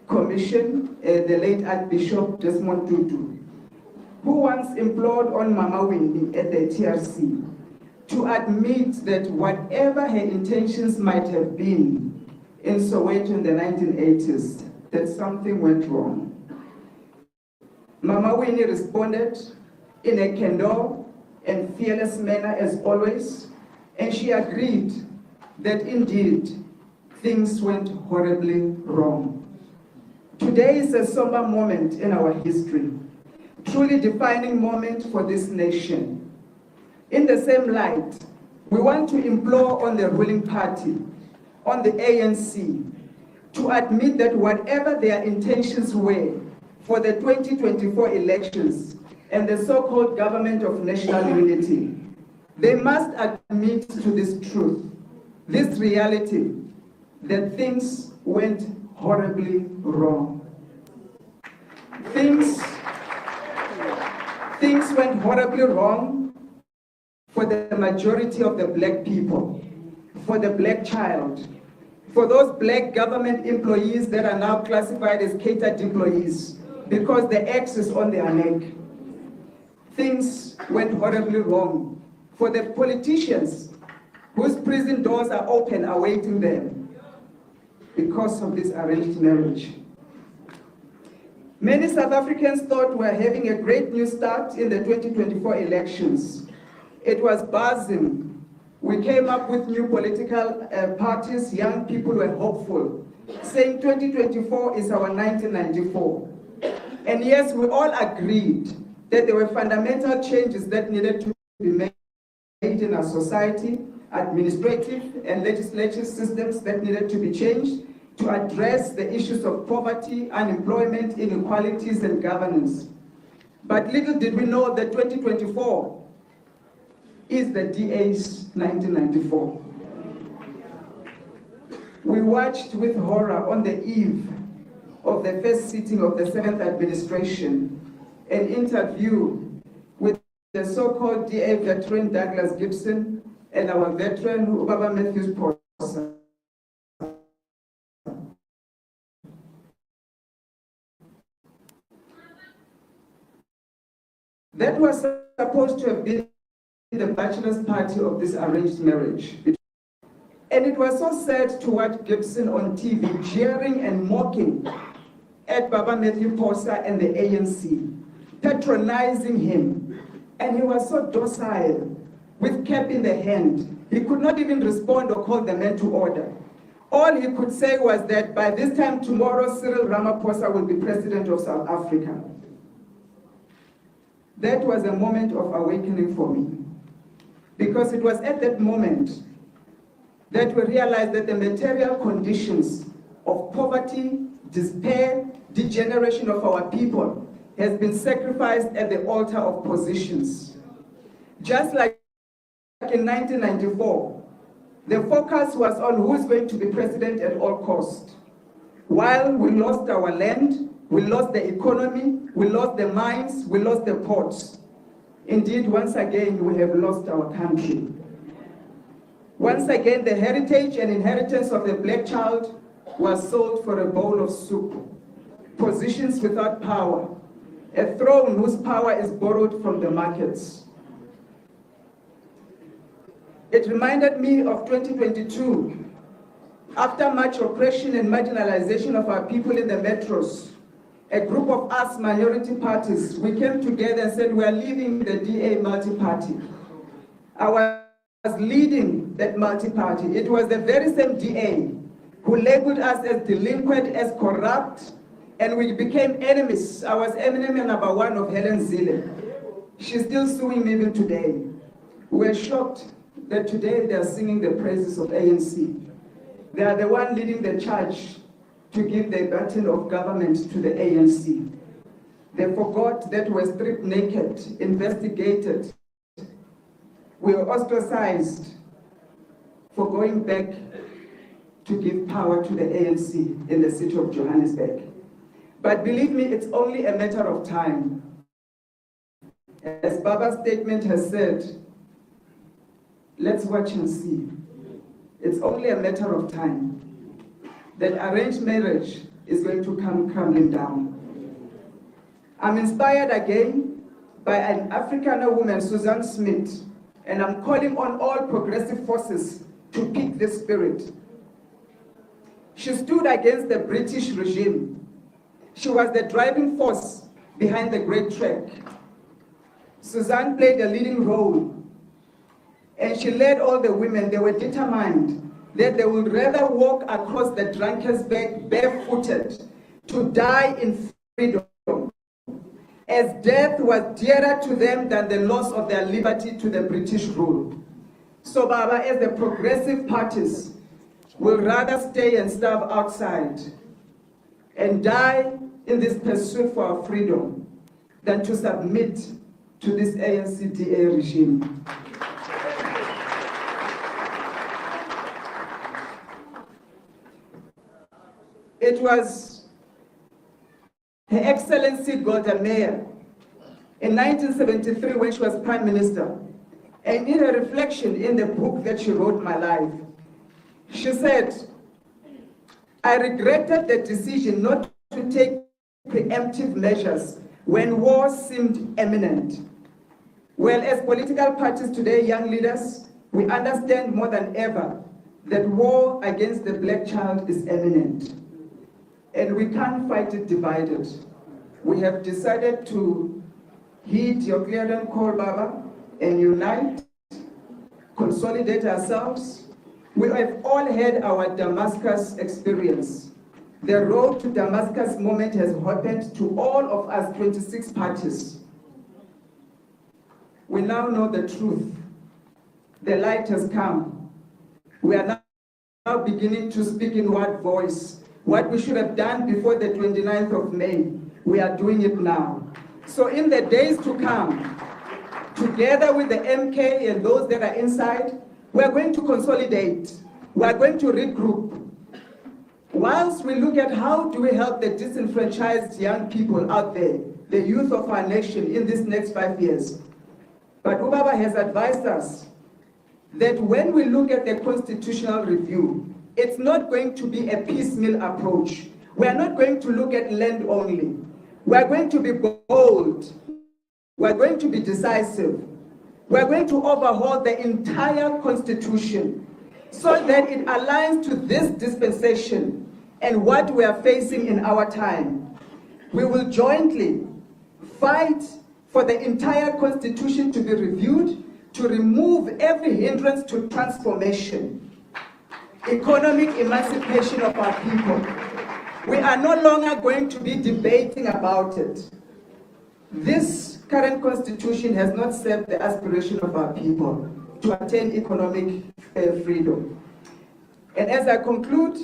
Commission, the late Archbishop Desmond Tutu, who once implored on Mama Winnie at the TRC to admit that whatever her intentions might have been in Soweto in the 1980s, that something went wrong. Mama Winnie responded in a candor and fearless manner as always, and she agreed that indeed things went horribly wrong. Today is a somber moment in our history, truly defining moment for this nation. In the same light, we want to implore on the ruling party, on the ANC, to admit that whatever their intentions were for the 2024 elections and the so-called government of national unity, they must admit to this truth, this reality, that things went horribly wrong. Things things went horribly wrong for the majority of the black people, for the black child, for those black government employees that are now classified as catered employees because the X is on their neck. Things went horribly wrong for the politicians whose prison doors are open awaiting them because of this arranged marriage. Many South Africans thought we were having a great new start in the 2024 elections. It was buzzing. We came up with new political parties. Young people were hopeful, saying 2024 is our 1994. And yes, we all agreed that there were fundamental changes that needed to be made in our society, administrative and legislative systems that needed to be changed to address the issues of poverty, unemployment, inequalities, and governance. But little did we know that 2024 is the DA's 1994. We watched with horror on the eve of the first sitting of the 7th administration an interview with the so-called DA veteran Douglas Gibson and our veteran Ubaba Matthews Posa. That was supposed to have been the bachelor's party of this arranged marriage. And it was so sad to watch Gibson on TV jeering and mocking at Baba Matthew Posa and the ANC, patronizing him. And he was so docile, with cap in the hand. He could not even respond or call the men to order. All he could say was that by this time tomorrow, Cyril Ramaphosa will be president of South Africa. That was a moment of awakening for me, because it was at that moment that we realized that the material conditions of poverty, despair, degeneration of our people has been sacrificed at the altar of positions. Just like in 1994, the focus was on who's going to be president at all costs. While we lost our land, we lost the economy, we lost the mines, we lost the ports. Indeed, once again, we have lost our country. Once again, the heritage and inheritance of the black child was sold for a bowl of soup. Positions without power, a throne whose power is borrowed from the markets. It reminded me of 2022. After much oppression and marginalization of our people in the metros, a group of us minority parties, we came together and said we are leaving the DA multi-party. I was leading that multi-party. It was the very same DA who labeled us as delinquent, as corrupt, and we became enemies. I was enemy number one of Helen Zille. She's still suing me even today. We were shocked that today they are singing the praises of ANC. They are the one leading the charge to give the baton of government to the ANC. They forgot that we were stripped naked, investigated. We were ostracized for going back to give power to the ANC in the city of Johannesburg. But believe me, it's only a matter of time. As Baba's statement has said, let's watch and see. It's only a matter of time that arranged marriage is going to come crumbling down. I'm inspired again by an Afrikaner woman, Susan Smith, and I'm calling on all progressive forces to pick this spirit. She stood against the British regime. She was the driving force behind the Great Trek. Suzanne played a leading role, and she led all the women. They were determined that they would rather walk across the Drakensberg barefooted to die in freedom, as death was dearer to them than the loss of their liberty to the British rule. So Baba, as the progressive parties, will rather stay and starve outside and die in this pursuit for our freedom than to submit to this ANC-DA regime. It was Her Excellency Golda Meir in 1973 when she was Prime Minister. And in her reflection in the book that she wrote, My Life, she said, I regretted the decision not to take preemptive measures when war seemed imminent. Well, as political parties today, young leaders, we understand more than ever that war against the black child is imminent. And we can't fight it divided. We have decided to heed your clearance call, Baba, and unite, consolidate ourselves. We have all had our Damascus experience. The road to Damascus moment has happened to all of us 26 parties. We now know the truth. The light has come. We are now beginning to speak in one voice. What we should have done before the 29th of May, we are doing it now. So in the days to come, together with the MK and those that are inside, we are going to consolidate. We are going to regroup. Whilst we look at how do we help the disenfranchised young people out there, the youth of our nation in these next 5 years. But Ubaba has advised us that when we look at the constitutional review, it's not going to be a piecemeal approach. We are not going to look at land only. We are going to be bold. We are going to be decisive. We are going to overhaul the entire constitution so that it aligns to this dispensation and what we are facing in our time. We will jointly fight for the entire constitution to be reviewed, to remove every hindrance to transformation, economic emancipation of our people. We are no longer going to be debating about it. This current constitution has not served the aspiration of our people to attain economic freedom. And as I conclude,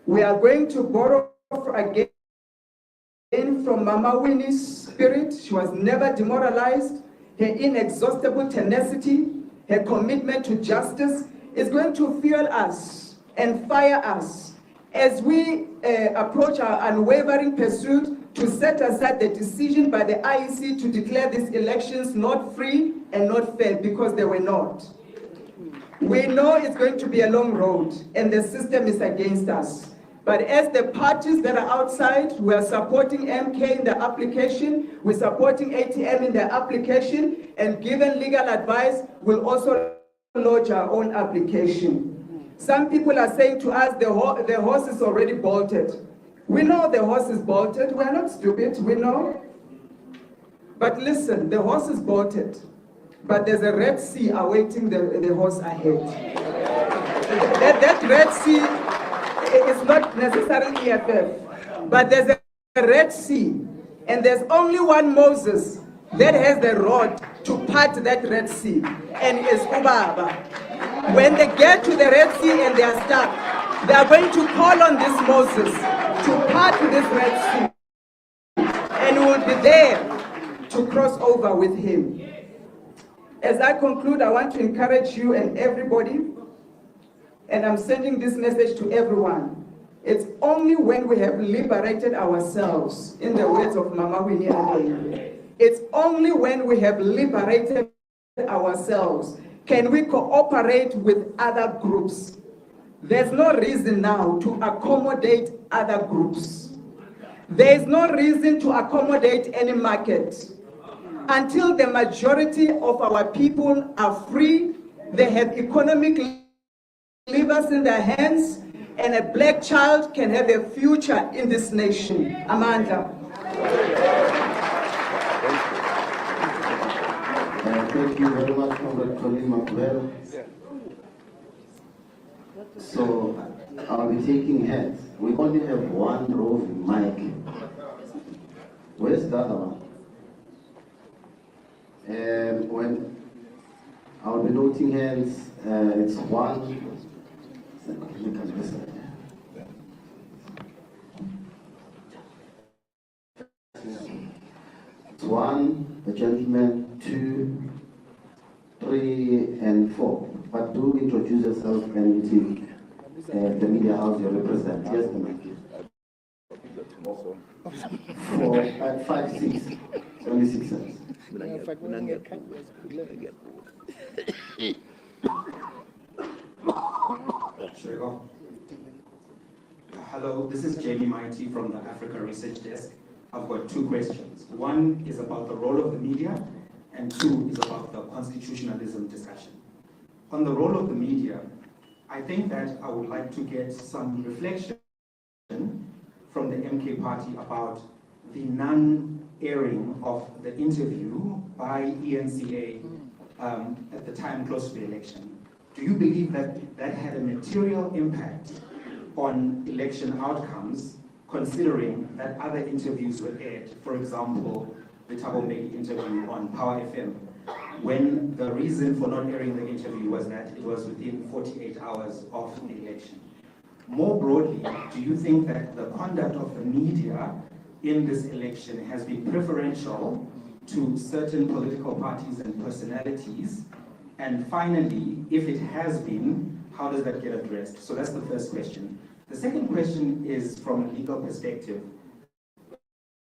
we are going to borrow again from Mama Winnie's spirit. She was never demoralized. Her inexhaustible tenacity, her commitment to justice is going to fuel us and fire us as we approach our unwavering pursuit to set aside the decision by the IEC to declare these elections not free and not fair, because they were not. We know it's going to be a long road and the system is against us. But as the parties that are outside, we are supporting MK in the application, we're supporting ATM in the application, and given legal advice, we'll also lodge our own application. Some people are saying to us, the horse is already bolted. We know the horse is bolted. We're not stupid, we know. But listen, the horse is bolted, but there's a Red Sea awaiting the horse ahead. That Red Sea is not necessarily EFF, but there's a Red Sea, and there's only one Moses that has the rod to part that Red Sea, and it's Ubaba. When they get to the Red Sea and they are stuck, they are going to call on this Moses to part this Red Sea, and we will be there to cross over with him. As I conclude, I want to encourage you and everybody, and I'm sending this message to everyone. It's only when we have liberated ourselves, in the words of Mama Winnie Adeline, it's only when we have liberated ourselves can we cooperate with other groups. There's no reason now to accommodate other groups. There is no reason to accommodate any market. Until the majority of our people are free, they have economic levers in their hands, and a black child can have a future in this nation. Amanda. Thank you very much, Comrade Colin Makuel. So I'll be taking heads. We only have one roving mic. Where's the other one? When I'll be noting hands, it's one. It's one, a gentleman, 2, 3, and 4. But do introduce yourself and the media house you represent. Yes, the mic. 4, 5, 6. Only 6 cents. Sure. Hello, this is Jamie Mighty from the Africa Research Desk. I've got two questions. One is about the role of the media, and two is about the constitutionalism discussion. On the role of the media, I think that I would like to get some reflection from the MK party about the non-airing of the interview by ENCA at the time close to the election. Do you believe that that had a material impact on election outcomes, considering that other interviews were aired? For example, the Thabo Mbeki interview on Power FM, when the reason for not airing the interview was that it was within 48 hours of the election. More broadly, do you think that the conduct of the media in this election has been preferential to certain political parties and personalities? And finally, if it has been, how does that get addressed? So that's the first question. The second question is from a legal perspective.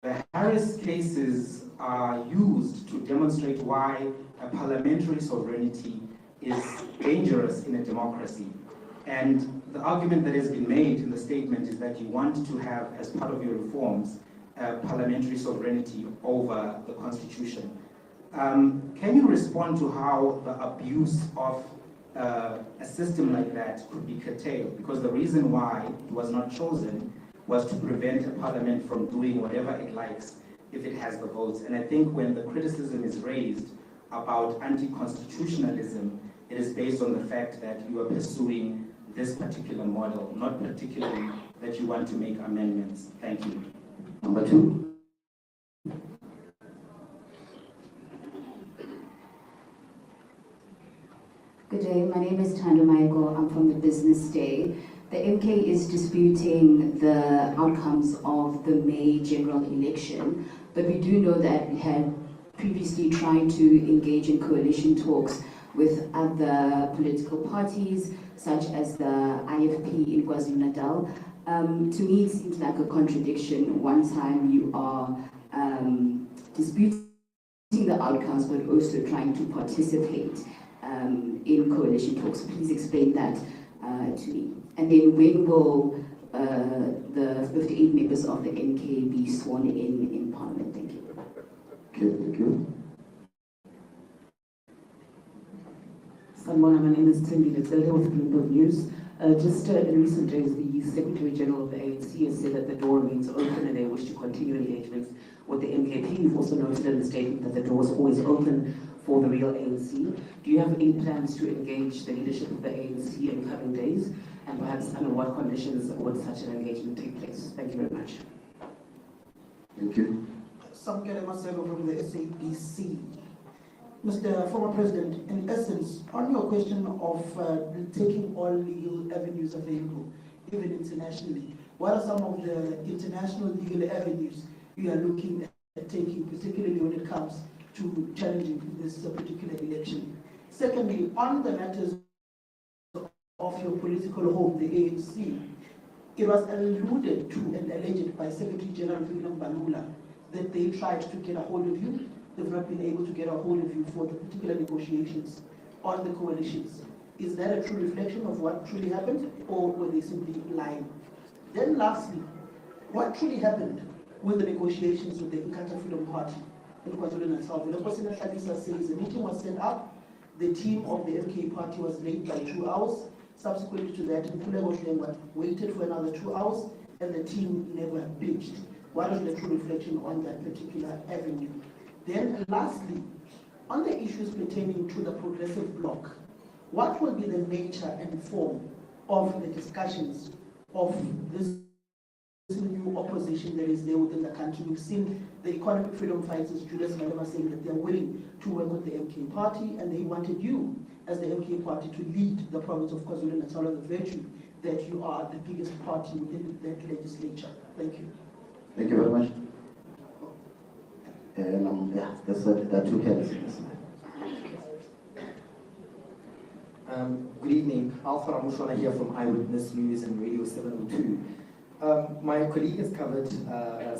The Harris cases are used to demonstrate why a parliamentary sovereignty is dangerous in a democracy. And the argument that has been made in the statement is that you want to have, as part of your reforms, parliamentary sovereignty over the Constitution. Can you respond to how the abuse of a system like that could be curtailed? Because the reason why it was not chosen was to prevent a parliament from doing whatever it likes if it has the votes. And I think when the criticism is raised about anti-constitutionalism, it is based on the fact that you are pursuing this particular model, not particularly that you want to make amendments. Thank you. Number two. Good day, my name is Thando Maiko. I'm from the Business Day. The MK is disputing the outcomes of the May general election, but we do know that it had previously tried to engage in coalition talks with other political parties, such as the IFP in KwaZulu-Natal. To me, it seems like a contradiction. One time you are disputing the outcomes, but also trying to participate in coalition talks. Please explain that to me. And then when will the 58 members of the MK be sworn in Parliament? Thank you. Okay, thank you. My name is Cindy Little with Bloomberg News. Just in recent days, the Secretary General of the ANC has said that the door remains open and they wish to continue engagements with the MKP. You've also noted in the statement that the door is always open for the real ANC. Do you have any plans to engage the leadership of the ANC in coming days? And perhaps under what conditions would such an engagement take place? Thank you very much. Thank you. Samkele Masego from the SABC. Mr. Former President, in essence, on your question of taking all legal avenues available, even internationally, what are some of the international legal avenues you are looking at taking, particularly when it comes to challenging this particular election? Secondly, on the matters of your political home, the ANC, it was alluded to and alleged by Secretary General William Balula that they tried to get a hold of you. They've not been able to get a hold of you for the particular negotiations on the coalitions. Is that a true reflection of what truly happened, or were they simply lying? Then lastly, what truly happened with the negotiations with the Inkatha Freedom Party in KwaZulu-Natal? The President Hlabisa says the meeting was set up, the team of the MK party was late by 2 hours. Subsequently to that, Mpulego Hlengwa waited for another 2 hours, and the team never pitched. What is the true reflection on that particular avenue? Then lastly, on the issues pertaining to the progressive bloc, what will be the nature and form of the discussions of this new opposition that is there within the country? We've seen the economic freedom fighters, Julius Malema, saying that they're willing to work with the MK party, and they wanted you as the MK party to lead the province of KwaZulu-Natal on the virtue that you are the biggest party within that legislature. Thank you. Thank you very much. Yeah, there are two candidates. Good evening. Alpha Ramushwana here from Eyewitness News and Radio 702. My colleague has covered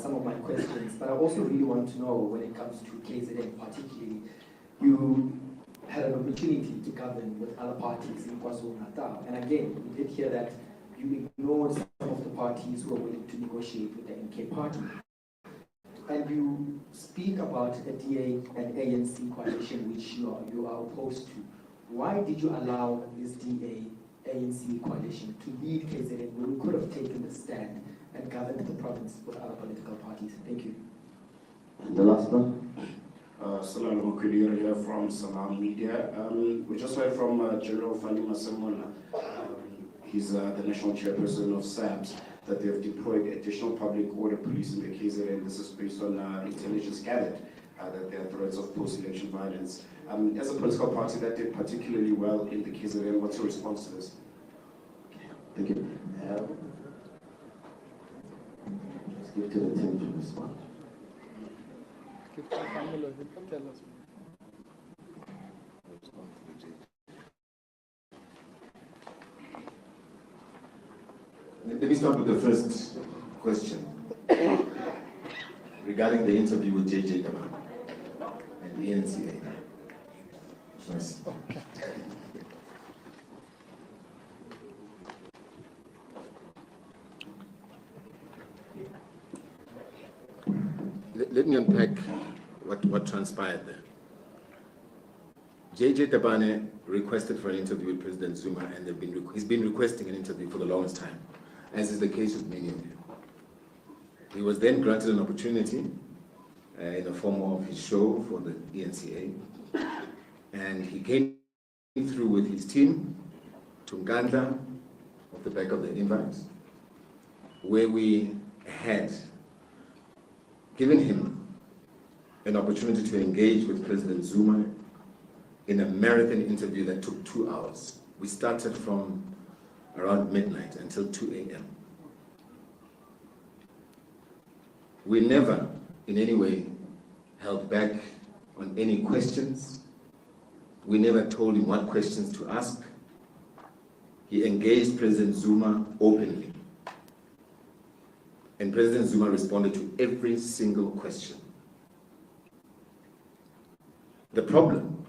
some of my questions, but I also really want to know when it comes to KZN particularly, you had an opportunity to govern with other parties in KwaZulu-Natal. And again, we did hear that you ignored some of the parties who were willing to negotiate with the MK party. And you speak about a DA and ANC coalition which you are opposed to. Why did you allow this DA ANC coalition to lead KZN when we could have taken the stand and governed the province with other political parties? Thank you. And the last one? Salalo Mokudir here from Salam Media. We just heard from General Fanima Samola. He's the national chairperson of SABS, that they have deployed additional public order police in the KZN. This is based on intelligence gathered that there are threats of post-election violence. As a political party that did particularly well in the KZN, what's your response to this? Thank you. Let's give to the team to respond. Let me start with the first question regarding the interview with JJ Daman and the NCA. Yes. Let me unpack what transpired there. JJ Tabane requested for an interview with President Zuma, and he's been requesting an interview for the longest time, as is the case with many of you. He was then granted an opportunity in the form of his show for the ENCA, and he came through with his team to Ngandla, off the back of the invite, where we had given him an opportunity to engage with President Zuma in a marathon interview that took 2 hours. We started from around midnight until 2 a.m. We never in any way held back on any questions. We never told him what questions to ask. He engaged President Zuma openly. And President Zuma responded to every single question. The problem,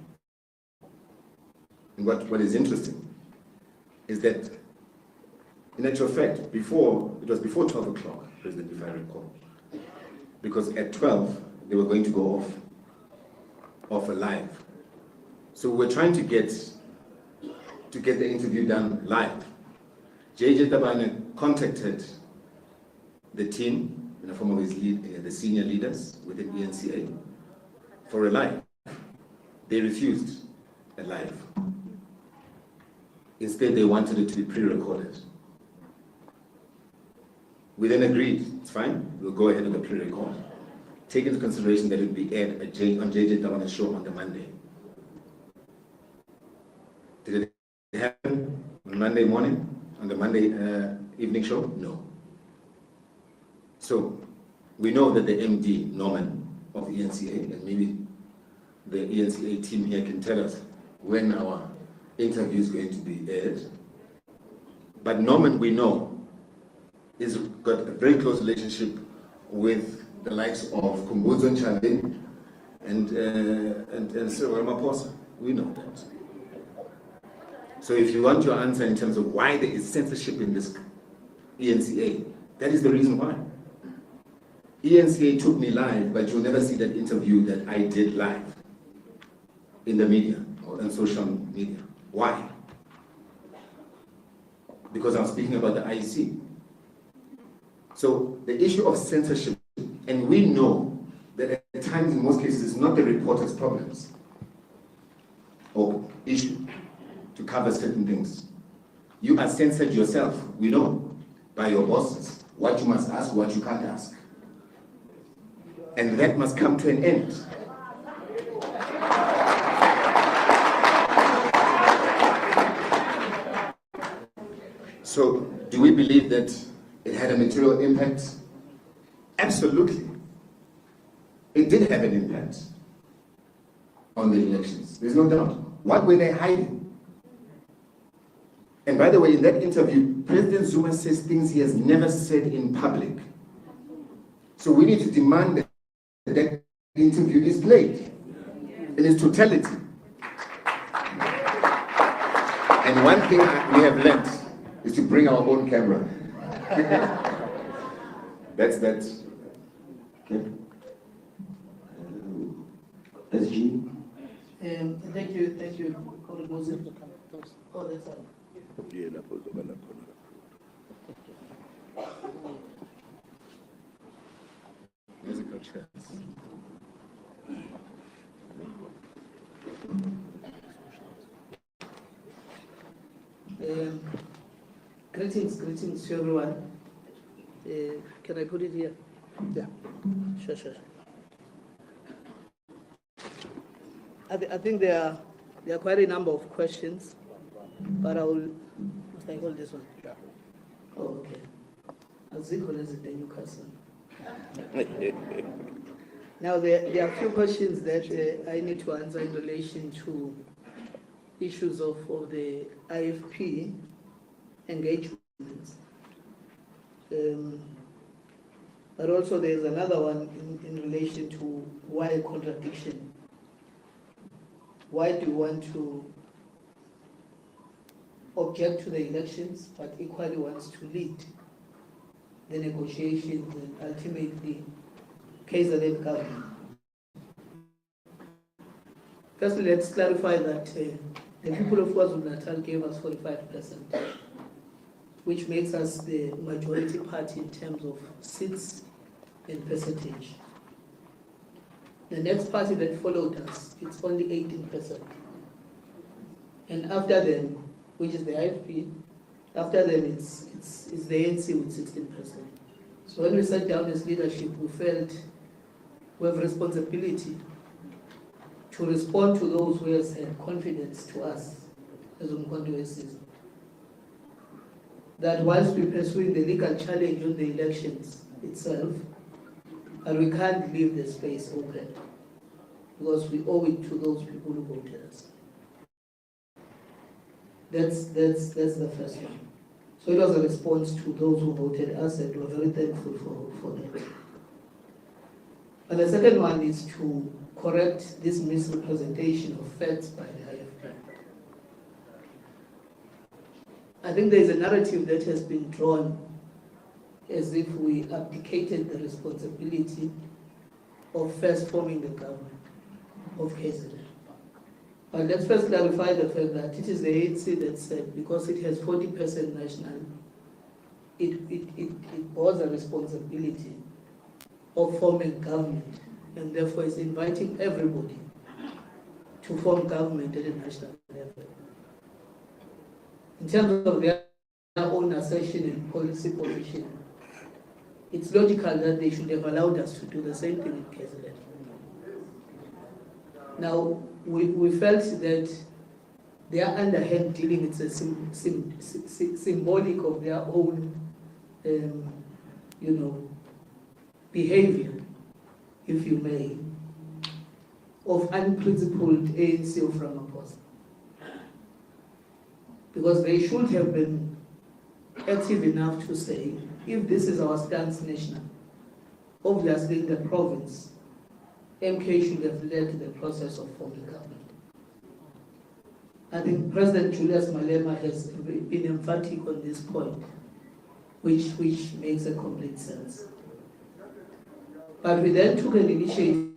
and what is interesting, is that in actual fact, it was before 12 o'clock, President, if I recall, because at 12, they were going to go off live. So we're trying to get the interview done live. JJ Tabane contacted the team in the form of his the senior leaders within ENCA for a live. They refused a live. Instead, they wanted it to be pre-recorded. We then agreed, it's fine, we'll go ahead with the pre-record. Take into consideration that it would be aired on JJ Tabane's show on the Monday. Did it happen on Monday morning, on the Monday evening show? No. So, we know that the MD, Norman, of ENCA, and maybe the ENCA team here can tell us when our interview is going to be aired. But Norman, we know, has got a very close relationship with the likes of Kumbuzo Nchave and Cyril Ramaphosa. We know that. So if you want your answer in terms of why there is censorship in this ENCA, that is the reason why. ENCA took me live, but you'll never see that interview that I did live in the media or on social media. Why? Because I'm speaking about the IEC. So the issue of censorship, and we know that at times, in most cases, it's not the reporter's problems or issue to cover certain things. You are censored yourself, we know, by your bosses, what you must ask, what you can't ask. And that must come to an end. So, do we believe that it had a material impact? Absolutely. It did have an impact on the elections. There's no doubt. What were they hiding? And by the way, in that interview, President Zuma says things he has never said in public. So we need to demand that that interview is played in its totality. And one thing we have learned is to bring our own camera. That's that. Okay. SG. Thank you, Colleague Moses. Oh, that's all. Musical chairs. Greetings to everyone. Can I put it here? Yeah, sure. I think there are quite a number of questions, but I will. Must I hold this one? Yeah. Oh, okay. Aziko is the new person. Now there are a few questions that I need to answer in relation to issues of the IFP engagements. But also there's another one in relation to why a contradiction. Why do you want to object to the elections but equally wants to lead the negotiations and ultimately KZN government? Firstly, let's clarify that the people of KwaZulu-Natal gave us 45%, which makes us the majority party in terms of seats and percentage. The next party that followed us, it's only 18%. And after them, which is the IFP, after them it's the ANC with 16%. So when we sat down as leadership, we felt we have responsibility to respond to those who have had confidence to us as Umkhonto that whilst we're pursuing the legal challenge on the elections itself, and we can't leave the space open because we owe it to those people who voted us. That's the first one. So it was a response to those who voted us, and we're very thankful for that. And the second one is to correct this misrepresentation of facts by the IFP. I think there is a narrative that has been drawn as if we abdicated the responsibility of first forming the government of KZN. But let's first clarify the fact that it is the ANC that said, because it has 40% national, it bears a responsibility of forming government, and therefore is inviting everybody to form government at a national level. In terms of their own assertion and policy position, it's logical that they should have allowed us to do the same thing in KZN. Now, we felt that their underhand dealing is a symbolic of their own, behavior, if you may, of unprincipled ANC of Ramaphosa. Because they should have been active enough to say, if this is our stance national, obviously in the province, MK should have led the process of forming government. I think President Julius Malema has been emphatic on this point, which makes a complete sense. But we then took an initiative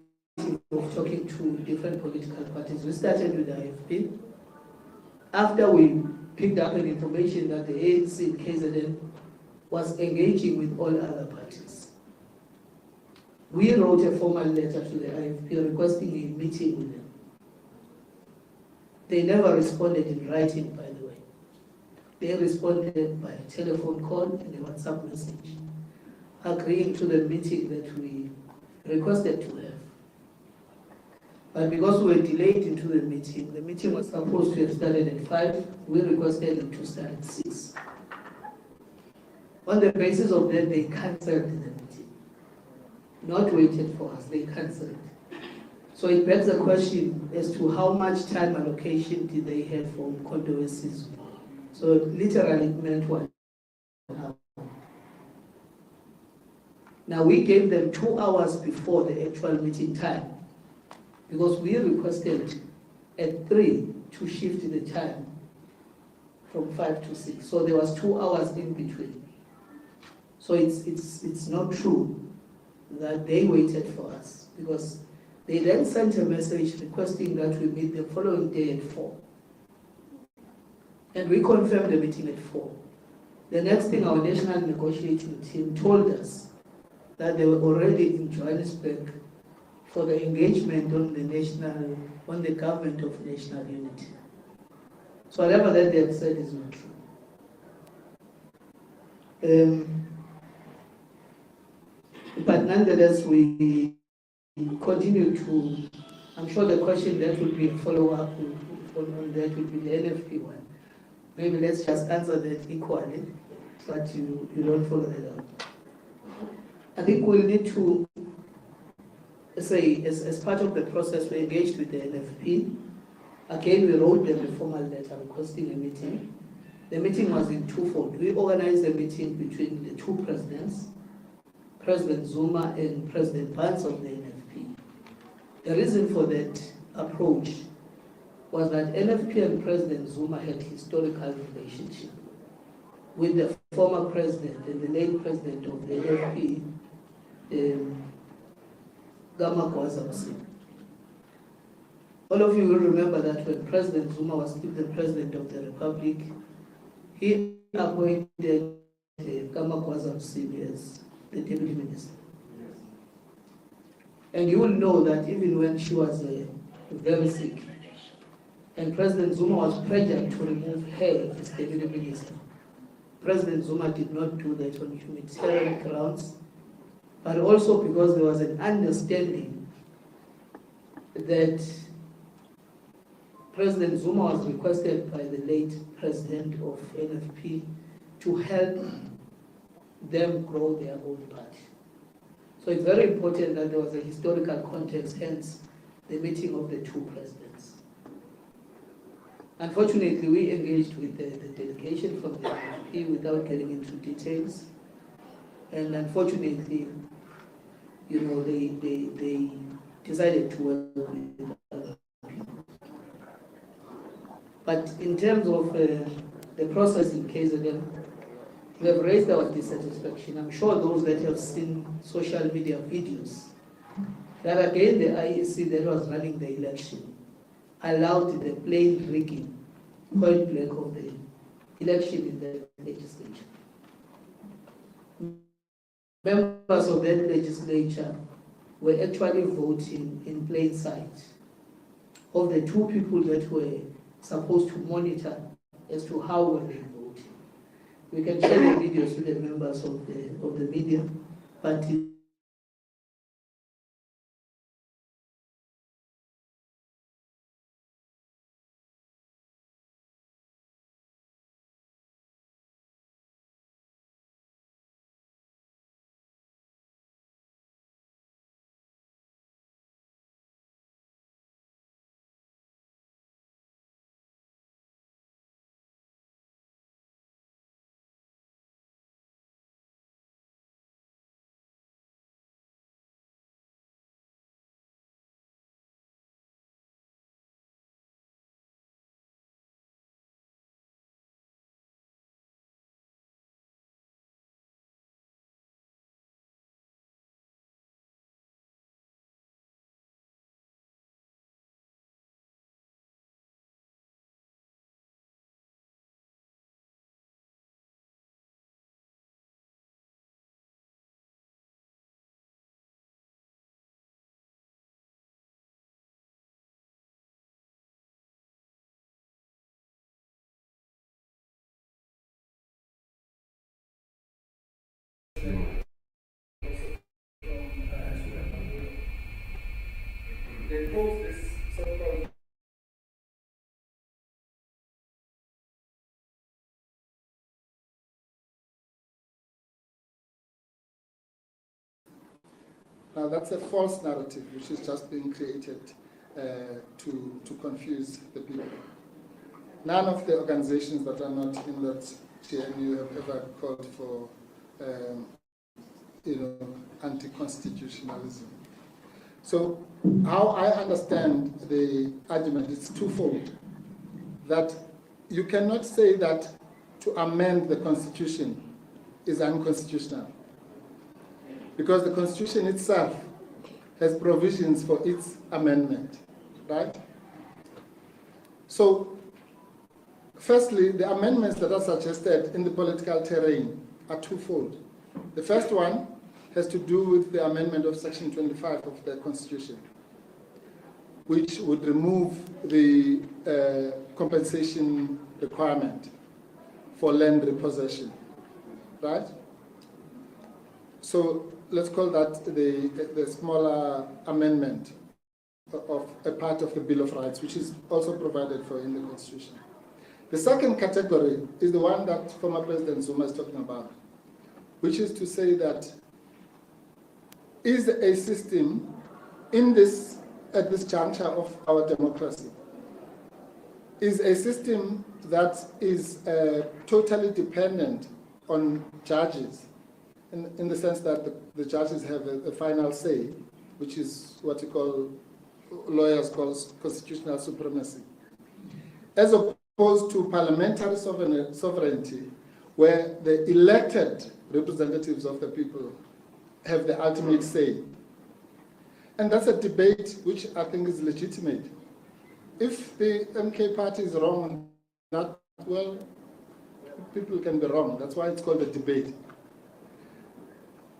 of talking to different political parties. We started with the IFP. After we picked up an information that the ANC in KZN was engaging with all other parties, we wrote a formal letter to the IFP requesting a meeting with them. They never responded in writing, by the way. They responded by a telephone call and a WhatsApp message, agreeing to the meeting that we requested to have. But because we were delayed into the meeting was supposed to have started at 5, we requested it to start at 6. On the basis of that, they cancelled the meeting. Not waited for us, they cancelled. So it begs the question as to how much time allocation did they have for Umkhonto. So literally it meant 1 hour. Now we gave them 2 hours before the actual meeting time because we requested at 3 to shift the time from 5 to 6. So there was 2 hours in between. So it's not true that they waited for us because they then sent a message requesting that we meet the following day at 4. And we confirmed the meeting at 4. The next thing, our national negotiating team told us that they were already in Johannesburg for the engagement on the government of national unity. So whatever that they have said is not true. But nonetheless, we continue to, I'm sure the question that will be a follow-up on that will be the NFP one. Maybe let's just answer that equally, but you don't follow that up. I think we'll need to say, as part of the process, we engaged with the NFP. Again, we wrote them a formal letter requesting a meeting. The meeting was in twofold. We organized a meeting between the two presidents, President Zuma and President Vance of the NFP. The reason for that approach was that NFP and President Zuma had historical relationship with the former president and the late president of the NFP, Gama. All of you will remember that when President Zuma was still the president of the Republic, he appointed Gama as the deputy minister. And you will know that even when she was very sick, and President Zuma was pressured to remove her as deputy minister, President Zuma did not do that on humanitarian grounds, but also because there was an understanding that President Zuma was requested by the late president of NFP to help them grow their own party. So it's very important that there was a historical context, hence the meeting of the two presidents. Unfortunately, we engaged with the delegation from the NFP without getting into details. And unfortunately, you know, they decided to work with other people. But in terms of the process in KZN, we have raised our dissatisfaction. I'm sure those that have seen social media videos, that again the IEC that was running the election allowed the plain rigging, point blank of the election in the legislature. Members of that legislature were actually voting in plain sight of the two people that were supposed to monitor as to how were they voting. We can share the videos with the members of the media, but they closed this so-called Now that's a false narrative which is just being created to confuse the people. none of the organizations that are not in that GNU have ever called for, anti-constitutionalism. So how I understand the argument is twofold. That you cannot say that to amend the Constitution is unconstitutional, because the Constitution itself has provisions for its amendment, right? So, firstly, the amendments that are suggested in the political terrain are twofold. The first one has to do with the amendment of Section 25 of the Constitution, which would remove the compensation requirement for land repossession, right? So let's call that the smaller amendment of a part of the Bill of Rights, which is also provided for in the Constitution. The second category is the one that former President Zuma is talking about, which is to say that is a system at this juncture of our democracy, is a system that is totally dependent on judges, in the sense that the judges have a final say, which is what lawyers call constitutional supremacy, as opposed to parliamentary sovereignty, where the elected representatives of the people have the ultimate say. And that's a debate which I think is legitimate. If the MK party is wrong, well, people can be wrong. That's why it's called a debate.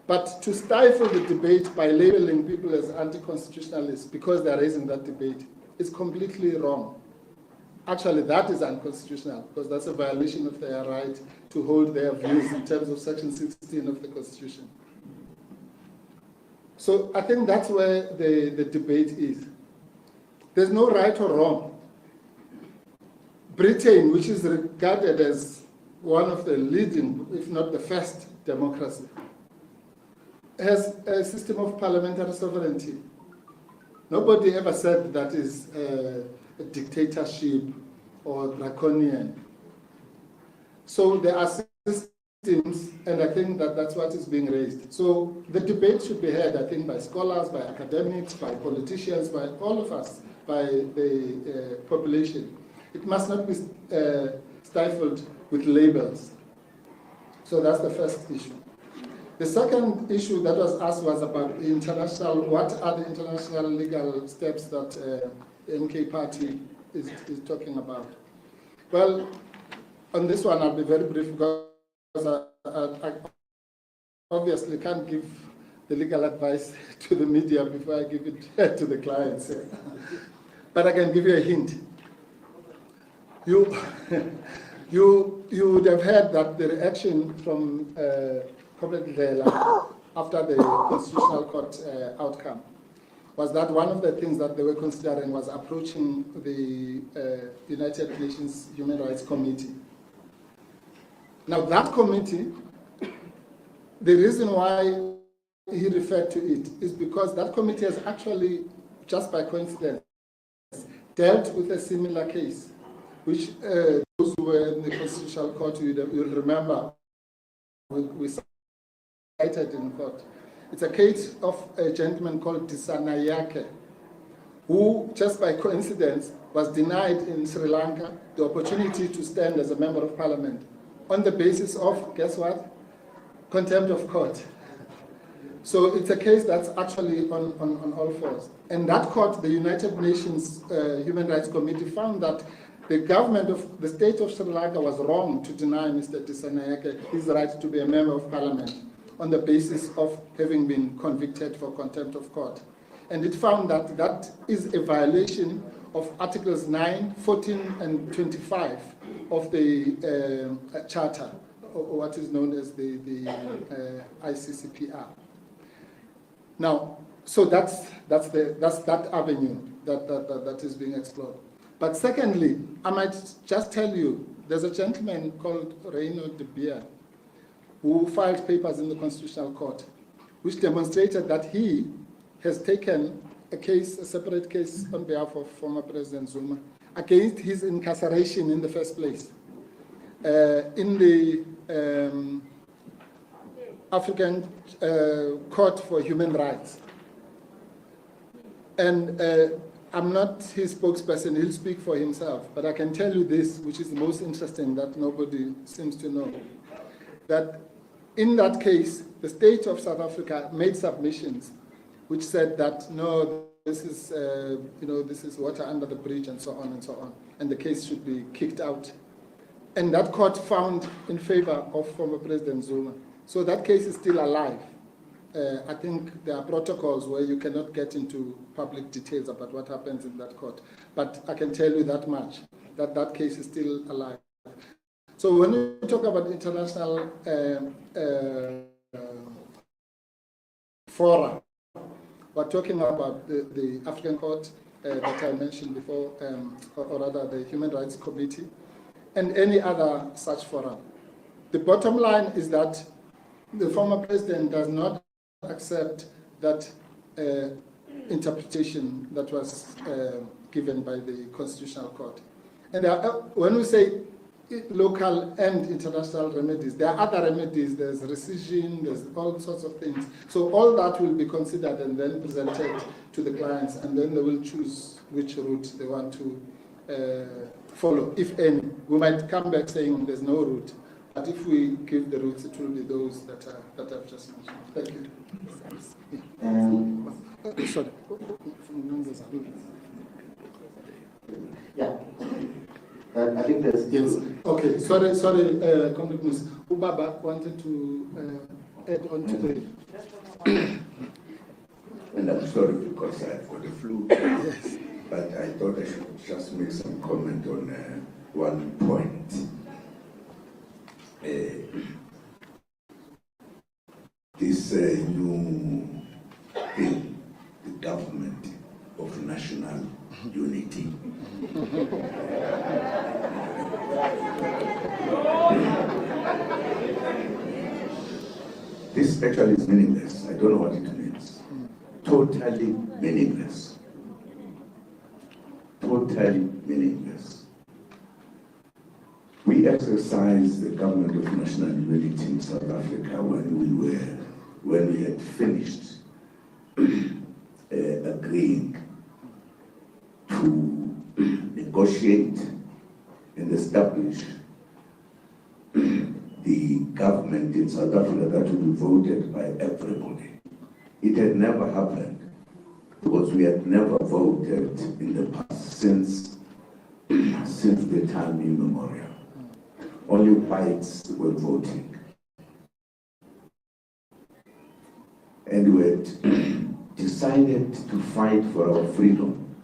But to stifle the debate by labeling people as anti-constitutionalists because they're raising that debate is completely wrong. Actually, that is unconstitutional, because that's a violation of their right to hold their views in terms of Section 16 of the Constitution. So I think that's where the debate is. There's no right or wrong. Britain, which is regarded as one of the leading, if not the first democracy, has a system of parliamentary sovereignty. Nobody ever said that is a dictatorship or draconian. So there are systems, and I think that that's what is being raised. So the debate should be had, I think, by scholars, by academics, by politicians, by all of us, by the population. It must not be stifled with labels. So that's the first issue. The second issue that was asked was about what are the international legal steps that the MK party is talking about. Well, on this one, I'll be very brief, because I obviously can't give the legal advice to the media before I give it to the clients. But I can give you a hint. You would have heard that the reaction from after the Constitutional Court outcome was that one of the things that they were considering was approaching the United Nations Human Rights Committee. Now that committee, the reason why he referred to it is because that committee has actually, just by coincidence, dealt with a similar case, which those who were in the Constitutional Court, you'll remember, we cited in court. It's a case of a gentleman called Disanayake, who, just by coincidence, was denied in Sri Lanka the opportunity to stand as a member of parliament on the basis of, guess what? Contempt of court. So it's a case that's actually on all fours. And that court, the United Nations Human Rights Committee, found that the government of the state of Sri Lanka was wrong to deny Mr. Disanayake his right to be a member of parliament on the basis of having been convicted for contempt of court. And it found that that is a violation of Articles 9, 14, and 25 of the Charter, or what is known as the ICCPR. Now, so that's that avenue that is being explored. But secondly, I might just tell you, there's a gentleman called Reino de Beer who filed papers in the Constitutional Court, which demonstrated that he has taken a separate case on behalf of former President Zuma, against his incarceration in the first place in the African Court for Human Rights. And I'm not his spokesperson, he'll speak for himself, but I can tell you this, which is the most interesting that nobody seems to know, that in that case, the state of South Africa made submissions which said that, no, this is, this is water under the bridge and so on and so on, and the case should be kicked out. And that court found in favor of former President Zuma. So that case is still alive. I think there are protocols where you cannot get into public details about what happens in that court. But I can tell you that much, that that case is still alive. So when we talk about international fora, we're talking about the African Court that I mentioned before, or rather the Human Rights Committee, and any other such forum. The bottom line is that the former president does not accept that interpretation that was given by the Constitutional Court. And when we say local and international remedies, there are other remedies, there's rescission, there's all sorts of things. So all that will be considered and then presented to the clients, and then they will choose which route they want to follow, if any. We might come back saying there's no route, but if we give the routes, it will be those that I've just mentioned. Thank you. Sorry. Yeah. I think there's yes. Okay. Sorry, Comrade Musa. Ubaba wanted to add on to the. And I'm sorry because I've got the flu. Yes. But I thought I should just make some comment on one point. This new thing, the government of national unity. This actually is meaningless. I don't know what it means. Totally meaningless. Totally meaningless. We exercised the government of national unity in South Africa when we had finished agreeing to negotiate and establish the government in South Africa that would be voted by everybody. It had never happened because we had never voted in the past since the time immemorial. Only whites were voting. And we had decided to fight for our freedom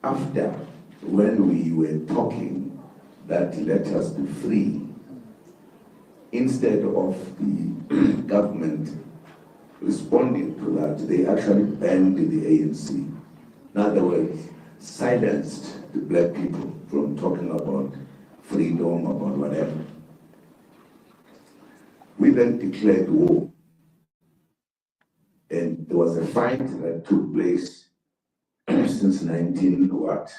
after, when we were talking that let us be free, instead of the government responding to that, they actually banned the ANC. In other words, silenced the black people from talking about freedom, about whatever. We then declared war. And there was a fight that took place since 19 what?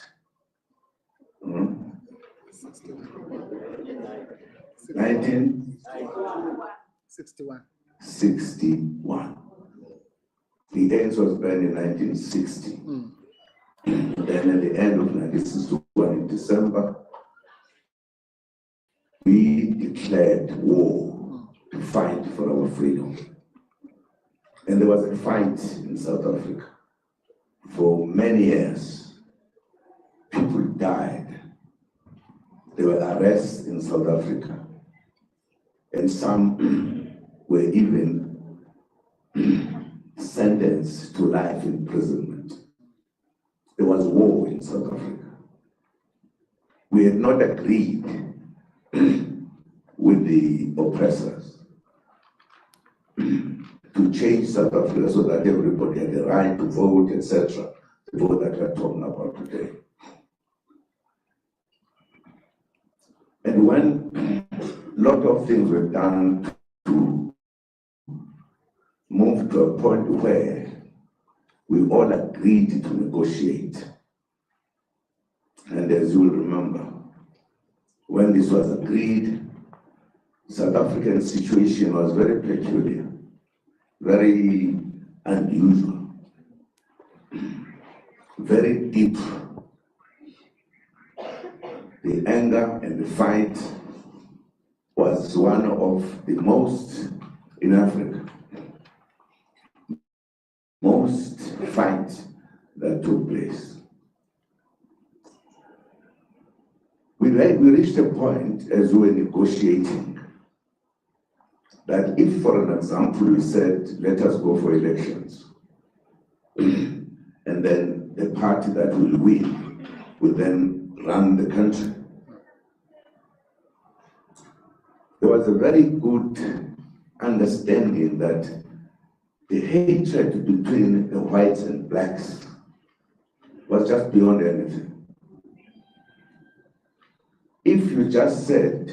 61. 61. The ANC was banned in 1960. Then at the end of 1961, in December, we declared war to fight for our freedom. And there was a fight in South Africa for many years. People died. There were arrests in South Africa. And some were even sentenced to life imprisonment. There was war in South Africa. We had not agreed with the oppressors to change South Africa so that everybody had the right to vote, etc. The vote that we're talking about today. And when a lot of things were done to move to a point where we all agreed to negotiate, And as you will remember, when this was agreed, South African situation was very peculiar, very unusual, very deep. The anger and the fight was one of the most in Africa. Most fight that took place. We reached a point as we were negotiating that if, for an example, we said, let us go for elections, and then the party that will win will then run the country. There was a very good understanding that the hatred between the whites and blacks was just beyond anything. If you just said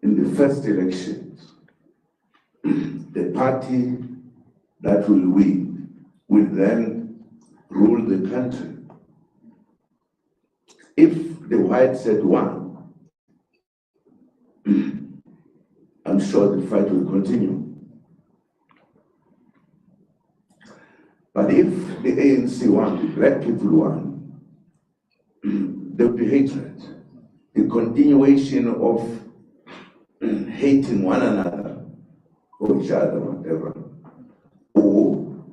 in the first elections, the party that will win will then rule the country. If the whites said one, I'm sure the fight will continue. But if the ANC won, the black people won, there would be hatred. The continuation of hating one another, or each other, whatever. Or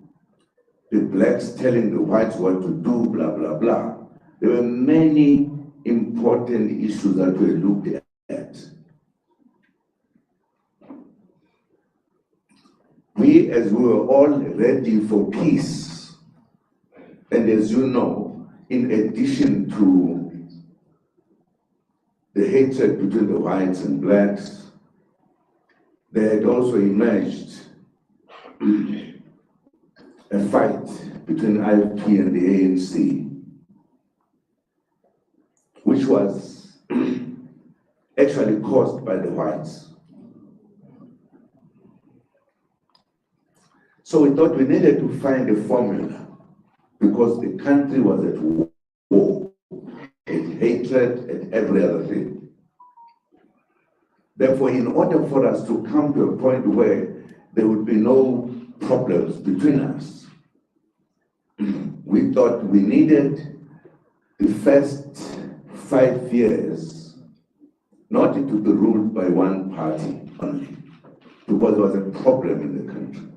the blacks telling the whites what to do, blah, blah, blah. There were many important issues that were looked at. We, as we were all ready for peace, and as you know, in addition to the hatred between the whites and blacks, there had also emerged a fight between IFP and the ANC, which was actually caused by the whites. So we thought we needed to find a formula because the country was at war, at hatred, and every other thing. Therefore, in order for us to come to a point where there would be no problems between us, we thought we needed the first 5 years not to be ruled by one party only, because there was a problem in the country.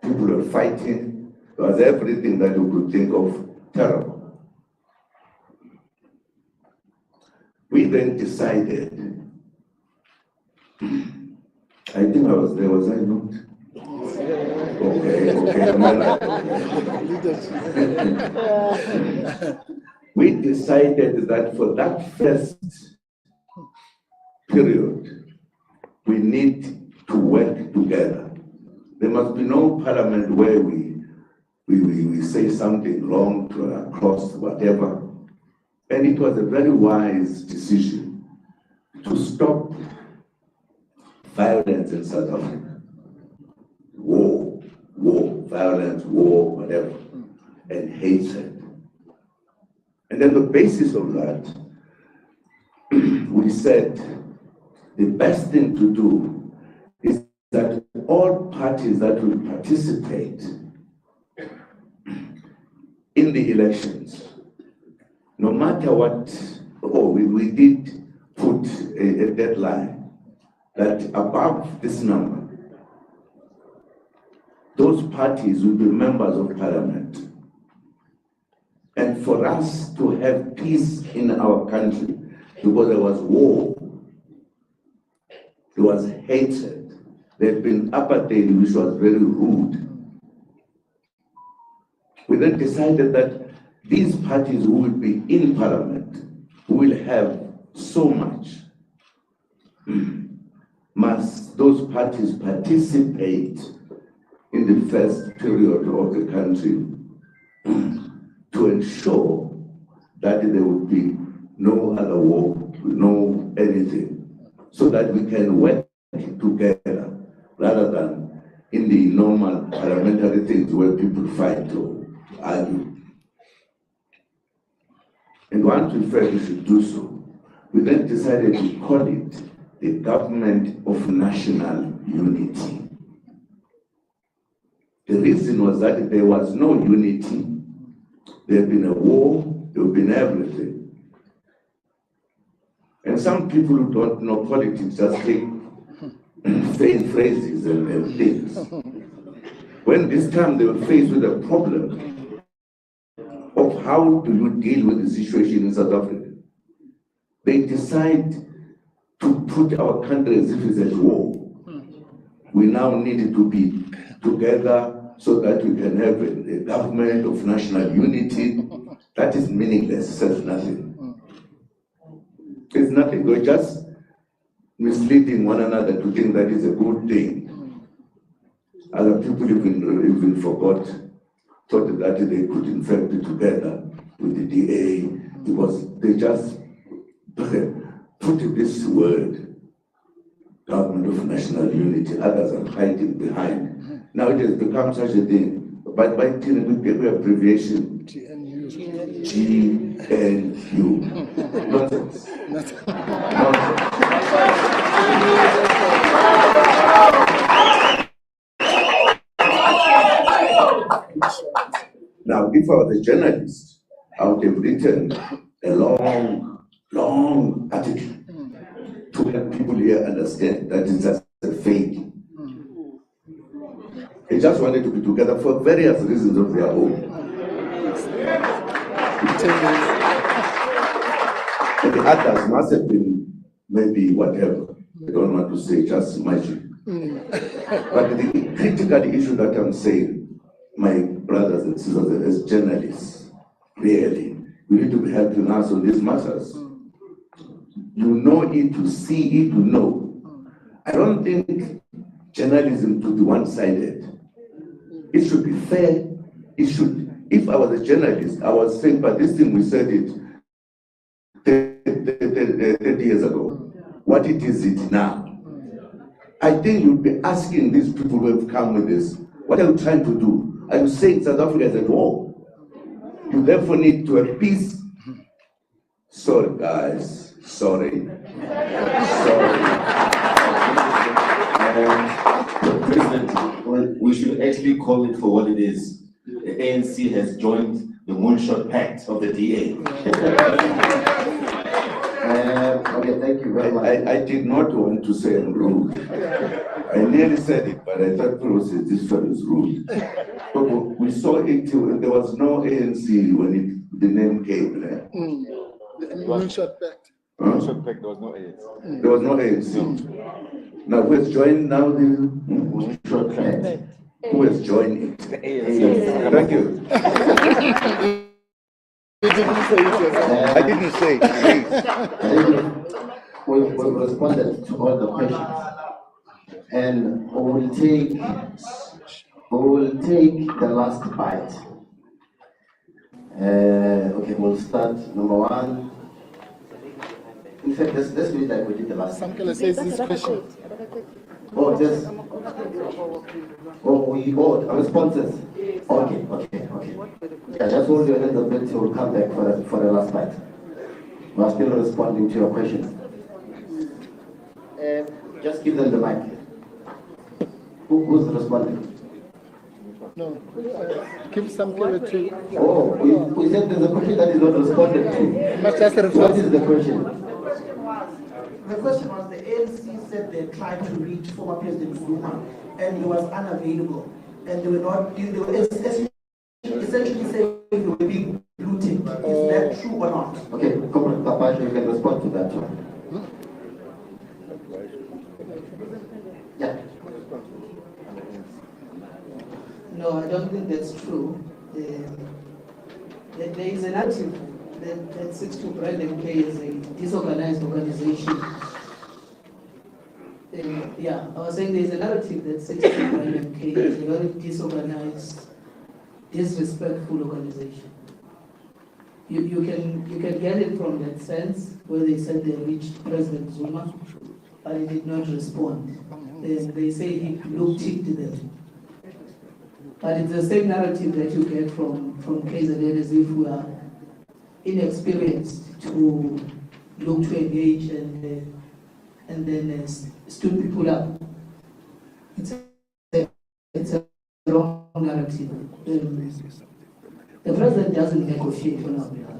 People were fighting. There was everything that you could think of terrible. We then decided, I think I was there, was I not? Okay, am I right? We decided that for that first period, we need to work together. There must be no parliament where we say something wrong to across whatever. And it was a very wise decision to stop violence in South Africa. War, violence, war, whatever, and hatred. And then the basis of that, we said the best thing to do is that all parties that will participate in the elections, no matter what, we did put a deadline that above this number, those parties will be members of parliament. And for us to have peace in our country, because there was war, there was hatred, there had been apartheid, which was very rude. We then decided that these parties who will be in parliament, who will have so much, must those parties participate in the first period of the country to ensure that there would be no other war, no anything, so that we can work together rather than in the normal parliamentary things where people fight or argue. And once we felt we should do so, we then decided to call it the Government of National Unity. The reason was that there was no unity. There had been a war, there had been everything. And some people who don't know politics just take faint phrases and things. When this time they were faced with a problem of how do you deal with the situation in South Africa, they decide to put our country as if it's at war. We now need to be together so that we can have a government of national unity. That is meaningless, says nothing. It's nothing, we're just misleading one another to think that is a good thing. Other people even forgot, thought that they could in fact be together with the DA, because they just put this word, Government of National Unity, others are hiding behind. Now it has become such a thing. But by the abbreviation, GNU. Nonsense. Now, if I was a journalist, I would have written a long article to let people here understand that it's just a fake. They just wanted to be together for various reasons of their own. And the others must have been maybe whatever. I don't want to say, just imagine. But the critical issue that I'm saying, my brothers and sisters, as journalists, really, we need to be helping us on these matters. You know it, to see it, to know. I don't think journalism to be one-sided. It should be fair. It should. If I was a journalist, I was saying, but this thing we said it 30 years ago. What it is now? I think you'd be asking these people who have come with this, what are you trying to do? Are you saying South Africa is at war? You therefore need to have peace. Sorry, guys. Sorry. President, we should actually call it for what it is. The ANC has joined the moonshot pact of the DA. Okay, thank you very much. I did not want to say I'm rude. I nearly said it, but I thought this fellow is rude. But we saw it, there was no ANC when the name came there. Moonshot pact. Moonshot pact, there was no ANC. There was no ANC. Now who has joined now the moonshot pact? Who has joined it? The ANC. Thank you. I didn't say it. We've responded to all the questions, and we will take the last bite. Okay, we'll start number one. In fact, let's do it like we did the last time. Samkela says this question. Oh, just. Responses. Okay. Yeah, just hold your hands a bit till we'll come back for the last bite. We're still responding to your questions. Just give them the mic. Who's responding? No. Give Samkela to. Oh, we said there's a question that is not responded to. What is the question? The question was, the ANC said they tried to reach former President Zuma and he was unavailable, and they were essentially saying they were being looted. Is that true or not? Okay, Comrade Papasha, you can respond to that one. Yeah. No, I don't think that's true. There is a narrative that seeks to brand MK as a disorganized organization. Yeah, I was saying there's a narrative that seeks to brand MK as a very disorganized, disrespectful organization. You can get it from that sense where they said they reached President Zuma, but he did not respond. They say he blue-ticked them. But it's the same narrative that you get from KZN as if we are inexperienced to look to engage and then stood people up. It's a wrong narrative. The president doesn't negotiate on our behalf.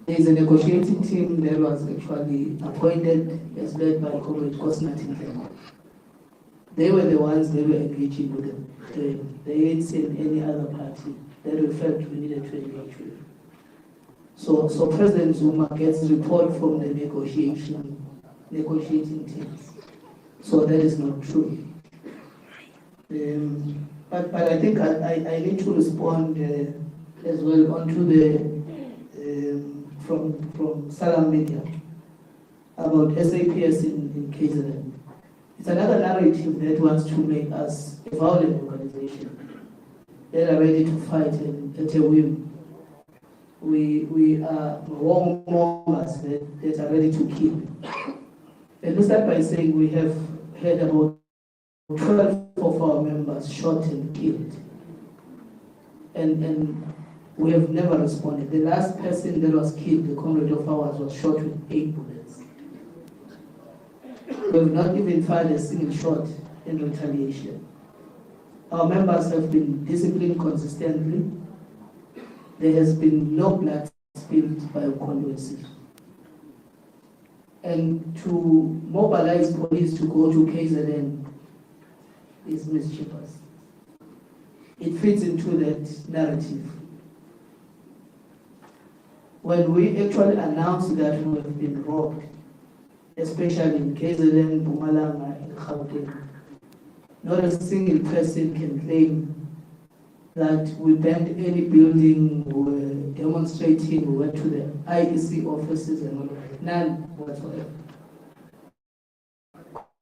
There is a negotiating team that was actually appointed as led by Comrade Kosnatin. They were the ones that were engaging with them. They ain't seen any other party that referred to needed to engage with. So President Zuma gets report from the negotiating teams. So that is not true. But I think I need to respond as well onto the from Salam Media about SAPS in KZN. It's another narrative that wants to make us a violent organization that are ready to fight at a whim. We are warmongers that are ready to kill. Let me start by saying we have had about 12 of our members shot and killed. And we have never responded. The last person that was killed, the comrade of ours, was shot with 8 bullets. We have not even fired a single shot in retaliation. Our members have been disciplined consistently. There has been no blood spilled by condolences. And to mobilize police to go to KZN is mischievous. It fits into that narrative. When we actually announced that we have been robbed, especially in KZN, Mpumalanga, and Gauteng, not a single person can claim that we burned any building, we were demonstrating, we went to the IEC offices and all of that. None whatsoever.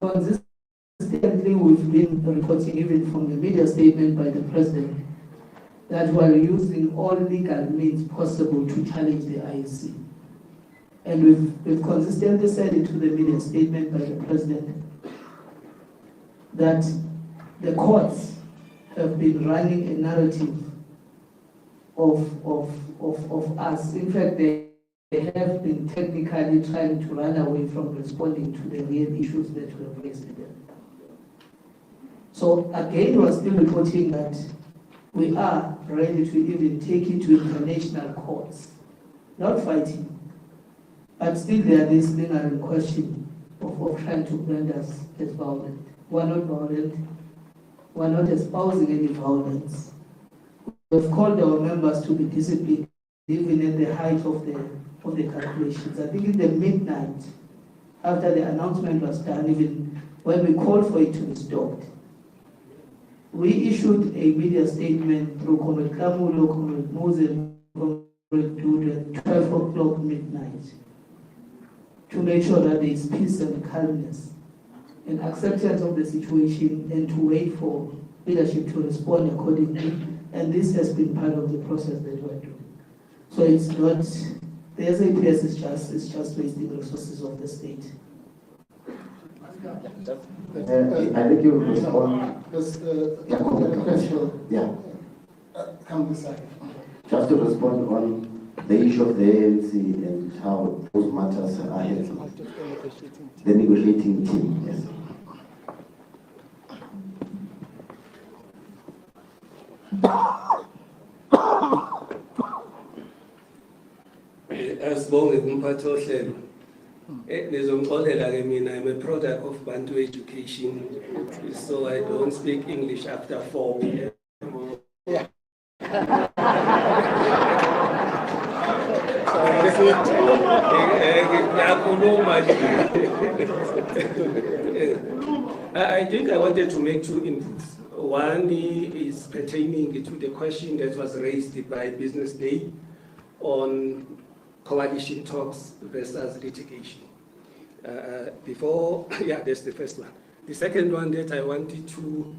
Consistently, we've been reporting, even from the media statement by the president, that we are using all legal means possible to challenge the IEC. And we've consistently said it to the media statement by the president that the courts have been running a narrative of us. In fact, they have been technically trying to run away from responding to the real issues that we have faced with them. So again, we're still reporting that we are ready to even take it to international courts, not fighting, but still there is lingering question of trying to brand us as violent. We're not violent. We're not espousing any violence. We've called our members to be disciplined, even at the height of the calculations. I think in the midnight, after the announcement was done, even when we called for it to be stopped, we issued a media statement through Comrade Kamulo, Comrade Moses, Comrade Dude at 12 o'clock midnight to make sure that there is peace and calmness and acceptance of the situation, and to wait for leadership to respond accordingly. And this has been part of the process that we're doing. So it's not, the SAPS is just wasting resources of the state. I think you respond. Come this side. Just to respond on the issue of the ANC and how those matters are handled. The negotiating team, yes. Asibonge kumphathi ohlelo. Nizongixolela ke mina, I'm a product of Bantu education, so I don't speak English after 4 p.m. I think I wanted to make 2 inputs. One is pertaining to the question that was raised by Business Day on coalition talks versus litigation. That's the first one. The second one that I wanted to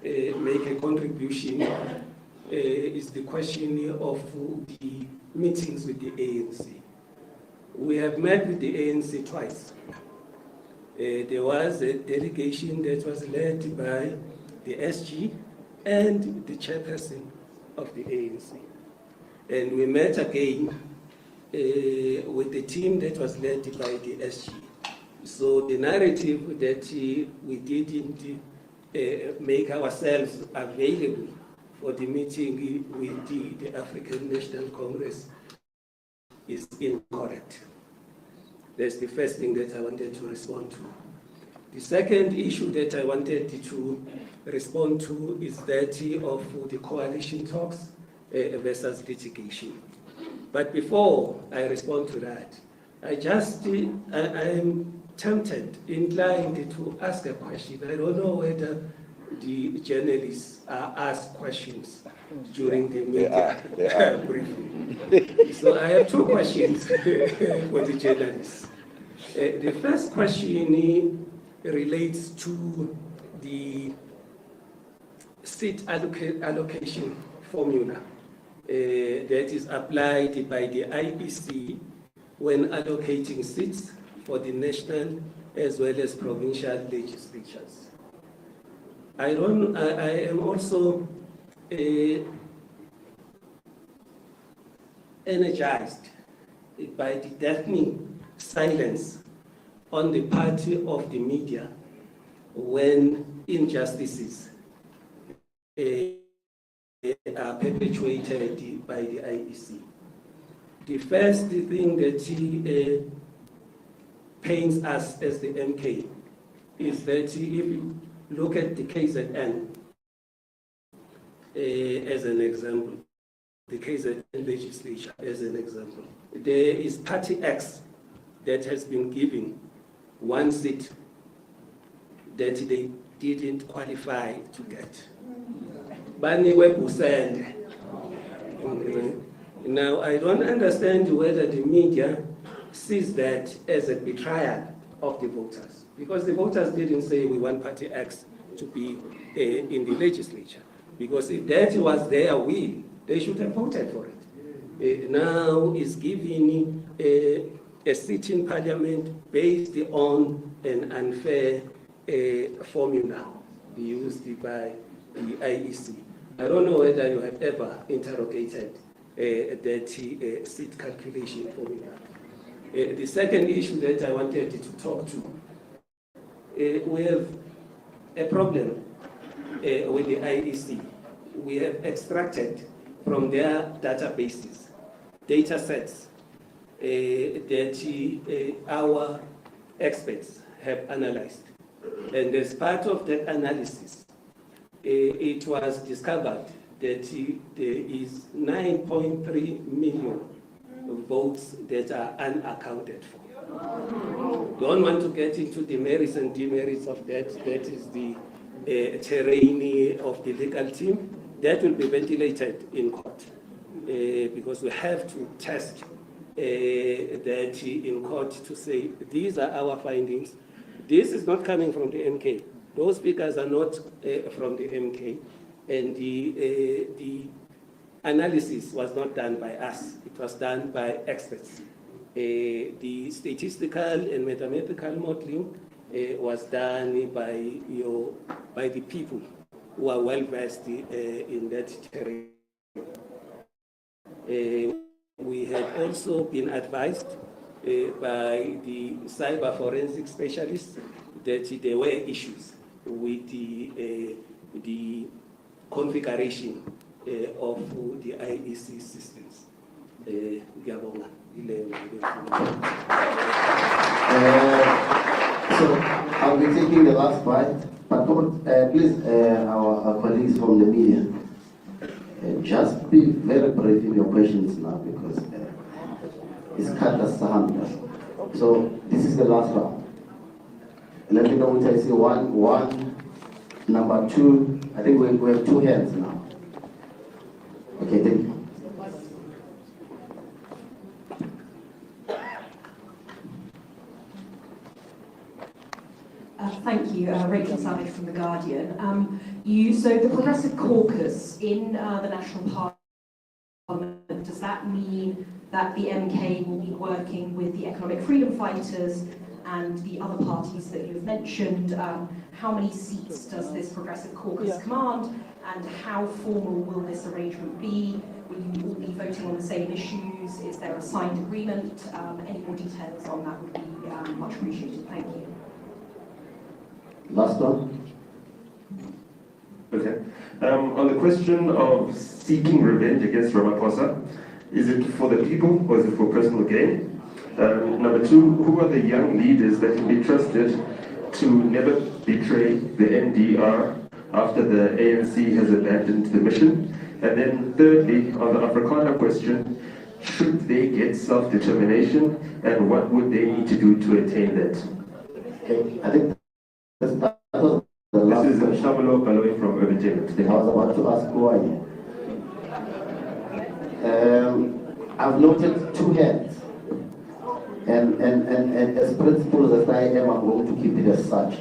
make a contribution is the question of the meetings with the ANC. We have met with the ANC twice. There was a delegation that was led by the SG and the chairperson of the ANC. And we met again with the team that was led by the SG. So the narrative that we didn't make ourselves available for the meeting with the African National Congress is incorrect. That's the first thing that I wanted to respond to. The second issue that I wanted to respond to is that of the coalition talks versus litigation. But before I respond to that, I am tempted, inclined to ask a question. I don't know whether the journalists are asked questions during the media briefing. So I have two questions for the journalists. The first question relates to the seat allocation formula that is applied by the IEC when allocating seats for the national as well as provincial legislatures. I am also energized by the deafening silence on the part of the media when injustices are perpetuated by the IEC. The first thing that pains us as the MK is that if you look at the KZN as an example, the KZN legislature as an example, there is Party X that has been given one seat that they didn't qualify to get. Now, I don't understand whether the media sees that as a betrayal of the voters, because the voters didn't say we want Party X to be in the legislature, because if that was their will, they should have voted for it. Now it's giving a seat in parliament based on an unfair formula used by the IEC. I don't know whether you have ever interrogated that seat calculation formula. The second issue that I wanted to talk to, we have a problem with the IEC. We have extracted from their databases, data sets that our experts have analyzed. And as part of that analysis, it was discovered that there is 9.3 million votes that are unaccounted for. Don't want to get into the merits and demerits of that. That is the terrain of the legal team. That will be ventilated in court because we have to test that in court to say these are our findings. This is not coming from the MK. Those figures are not from the MK, and the analysis was not done by us. It was done by experts. The statistical and mathematical modeling was done by the people who are well versed in that terrain. We have also been advised by the cyber forensic specialists that there were issues with the configuration of the IEC systems. So I'll be taking the last part, but please, our colleagues from the media, just be very brief in your questions now because it's cut as a So this is the last round. Let me know what I see. One, number two. I think we have two hands now. Okay, thank you. Thank you, Rachel Savage from The Guardian. So the Progressive Caucus in the National Parliament, does that mean that the MK will be working with the economic freedom fighters and the other parties that you've mentioned? How many seats does this Progressive Caucus command, and how formal will this arrangement be? Will you all be voting on the same issues? Is there a signed agreement? Any more details on that would be much appreciated. Thank you. Last one. Okay. On the question of seeking revenge against Ramaphosa, is it for the people or is it for personal gain? Number two, who are the young leaders that can be trusted to never betray the NDR after the ANC has abandoned the mission? And then thirdly, on the Afrikaner question, should they get self-determination and what would they need to do to attain that? Okay, I think this is Shamalo Baloy from Urban. I was about to ask who are you? I've noted two hands. And as principled as I am, I'm going to keep it as such.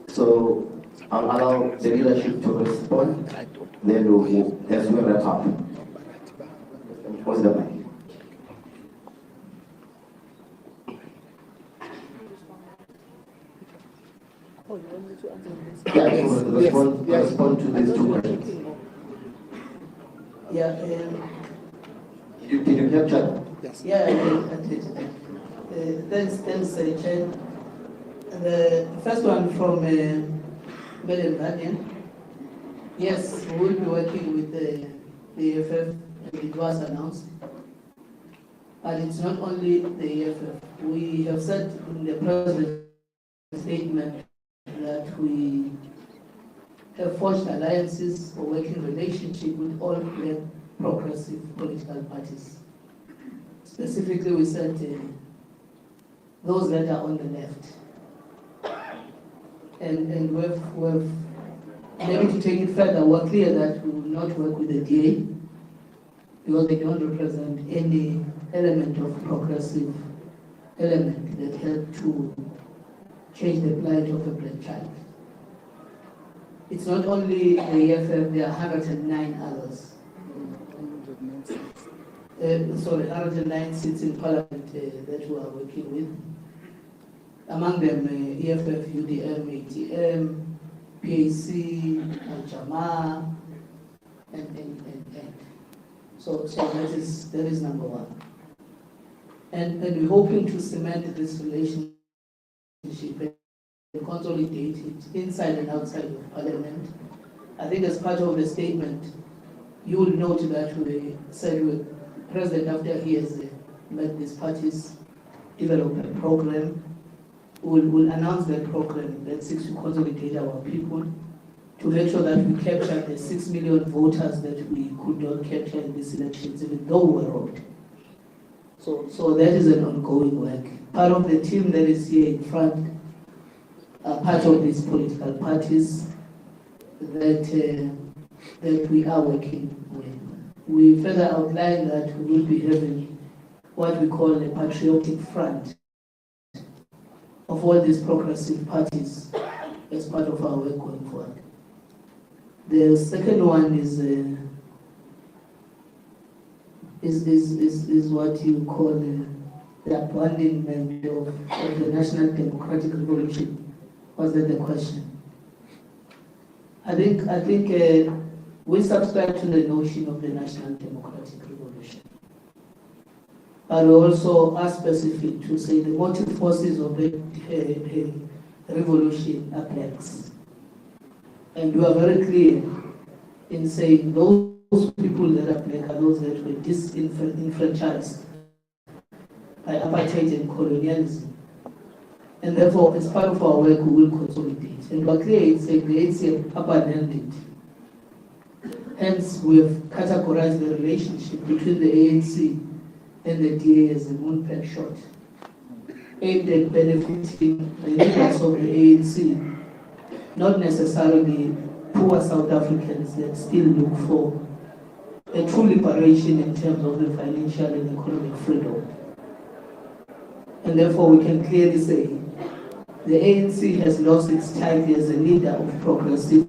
So I'll allow the leadership to respond, then we'll move as we wrap up. What's the mic? Yeah, respond to these two questions. Yeah. Did you capture? Yes. Yeah, I did. Thanks, Chair. The first one from Madam Guardian. Yes, we will be working with the EFF, and it was announced. But it's not only the EFF. We have said in the President's statement that we have forged alliances or working relationship with all black progressive political parties. Specifically, we said those that are on the left. And we've maybe to take it further, we're clear that we will not work with the DA because they don't represent any element of progressive element that help to change the plight of a black child. It's not only the EFF, there are 109 others. 109 seats in Parliament that we are working with. Among them, EFF, UDM, ATM, PAC, Al-Jamaa, and. So that is number one. And we're hoping to cement this relationship and consolidate it inside and outside of Parliament. I think as part of the statement, you will note that we said with President, after he has met these parties, develop a program. We'll announce that program that seeks to consolidate our people to make sure that we capture the 6 million voters that we could not capture in these elections, even though we were robbed. So that is an ongoing work. Part of the team that is here in front are part of these political parties that we are working with. We further outline that we will be having what we call a patriotic front of all these progressive parties as part of our work going forward. The second one is what you call the abandonment of the National Democratic Revolution. Was that the question? I think we subscribe to the notion of the National Democratic Revolution. But we also are specific to say the motive forces of the revolution are blacks. And we are very clear in saying those people that are black are those that were disenfranchised by apartheid and colonialism. And therefore, as part of our work, we will consolidate. And we're clear in saying the ANC abandoned it. Hence, we have categorized the relationship between the ANC and the DA as a moonpeg shot, aimed at benefiting the leaders of the ANC, not necessarily poor South Africans that still look for a true liberation in terms of the financial and economic freedom. And therefore, we can clearly say the ANC has lost its title as a leader of progressive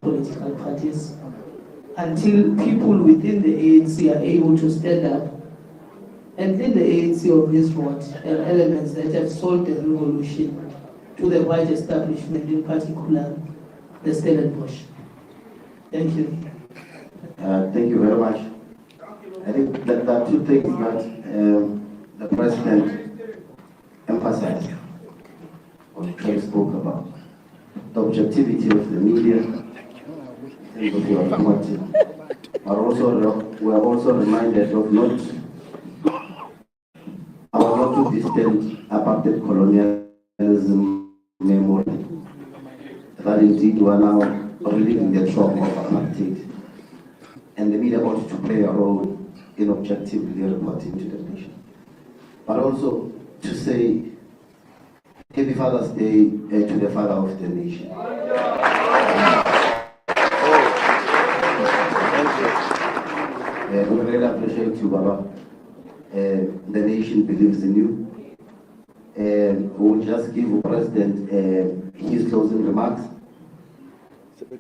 political parties until people within the ANC are able to stand up and lead the ANC of this world and elements that have sold the revolution to the white establishment, in particular the Stellenbosch. Thank you. Thank you very much. I think that there are two things that the President emphasized or spoke about. The objectivity of the media and of your reporting. We are also reminded of our not too distant apartheid colonialism memory. That indeed we are now reliving the trauma of apartheid. And the media ought to play a role in objectively reporting to the nation. But also to say, Happy Father's Day to the father of the nation. We really appreciate you, Baba. The nation believes in you. We'll just give the President his closing remarks.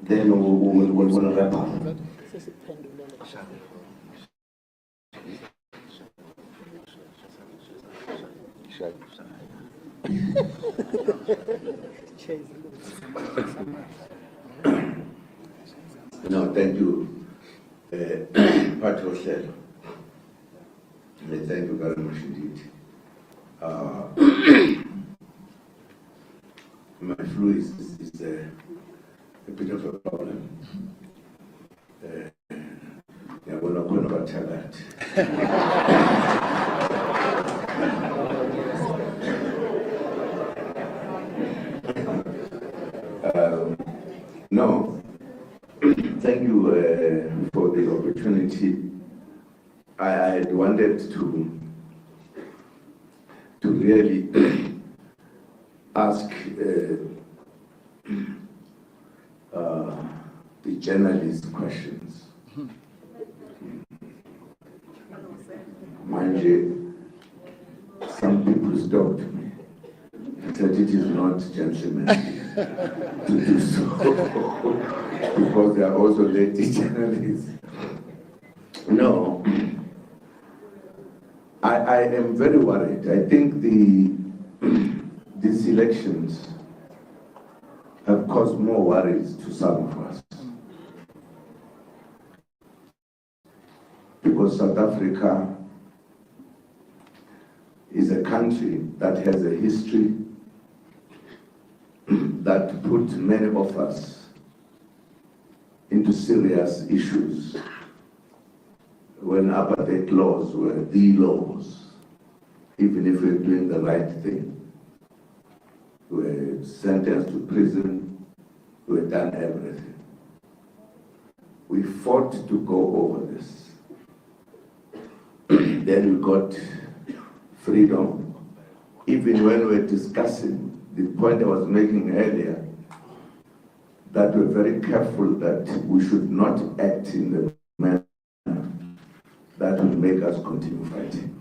Then we'll wrap up. No, thank you, Patrick. Thank you very much indeed. My flu is a bit of a problem. Yeah, we're not going to tell that. No, thank you for the opportunity. I had wanted to really ask the journalist questions. Mind you, some people stopped me and said it is not gentlemanly to do so because they are also lady journalists. No, I am very worried. I think these elections have caused more worries to some of us. Because South Africa is a country that has a history that put many of us into serious issues when apartheid laws were the laws, even if we're doing the right thing. We were sentenced to prison, we had done everything. We fought to go over this. Then we got freedom. Even when we were discussing the point I was making earlier, that we're very careful that we should not act in the manner that will make us continue fighting.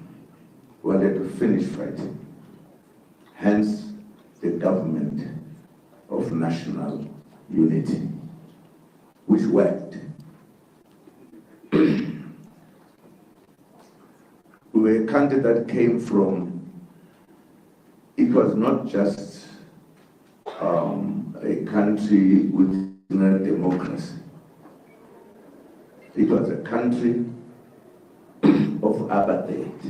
We wanted to finish fighting. Hence, the government of national unity, which worked. We were a country that came from, it was not just a country with a democracy. It was a country of apartheid.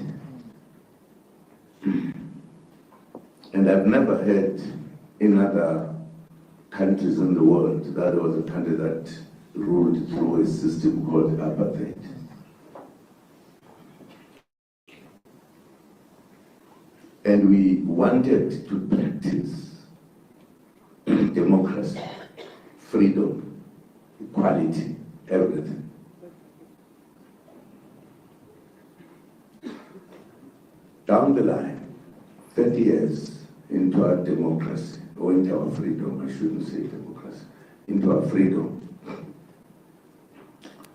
And I've never heard in other countries in the world that there was a country that ruled through a system called apartheid. And we wanted to practice democracy, freedom, equality, everything. Down the line, 30 years into our democracy, or into our freedom, I shouldn't say democracy, into our freedom,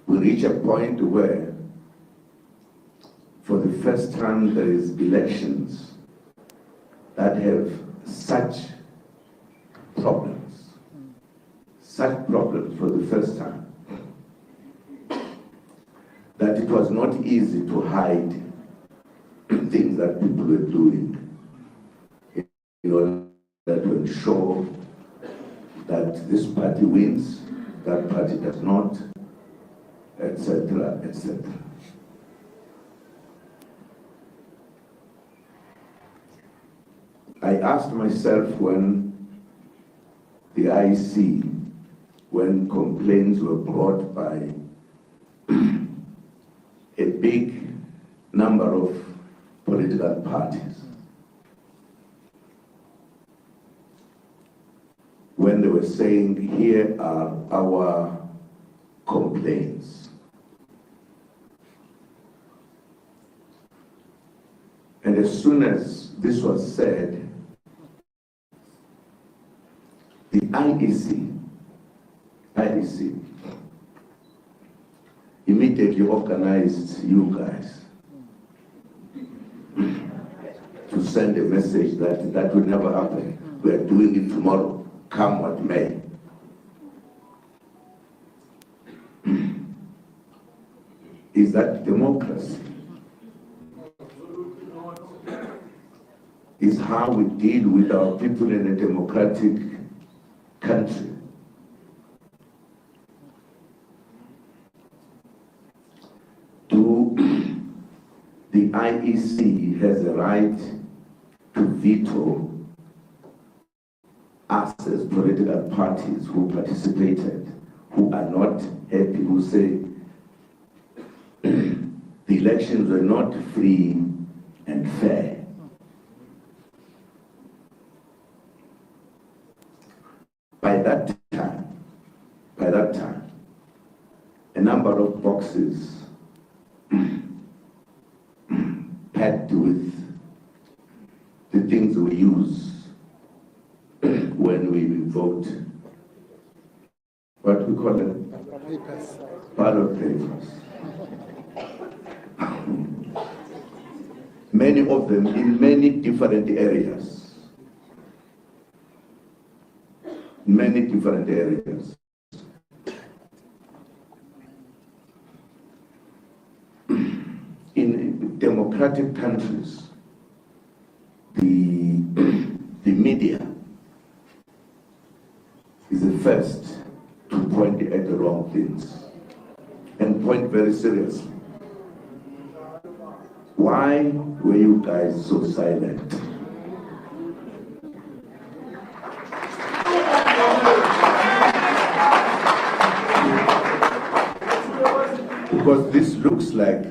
we reach a point where, for the first time, there is elections that have such problems for the first time, that it was not easy to hide things that people were doing in order to ensure that this party wins, that party does not, etc., etc. I asked myself when the IEC, when complaints were brought by a big number of political parties, when they were saying, here are our complaints. And as soon as this was said, the IEC immediately organized you guys to send a message that that will never happen. We are doing it tomorrow, come what may. Is that democracy? Is how we deal with our people in a democratic country. The IEC has a right to veto us as political parties who participated, who are not happy, who say the elections were not free and fair. By that time, a number of boxes packed with the things we use when we vote. What we call them? Ballot papers. Many of them in many different areas. Many different areas. In democratic countries, the media is the first to point at the wrong things and point very seriously. Why were you guys so silent? Because this looks like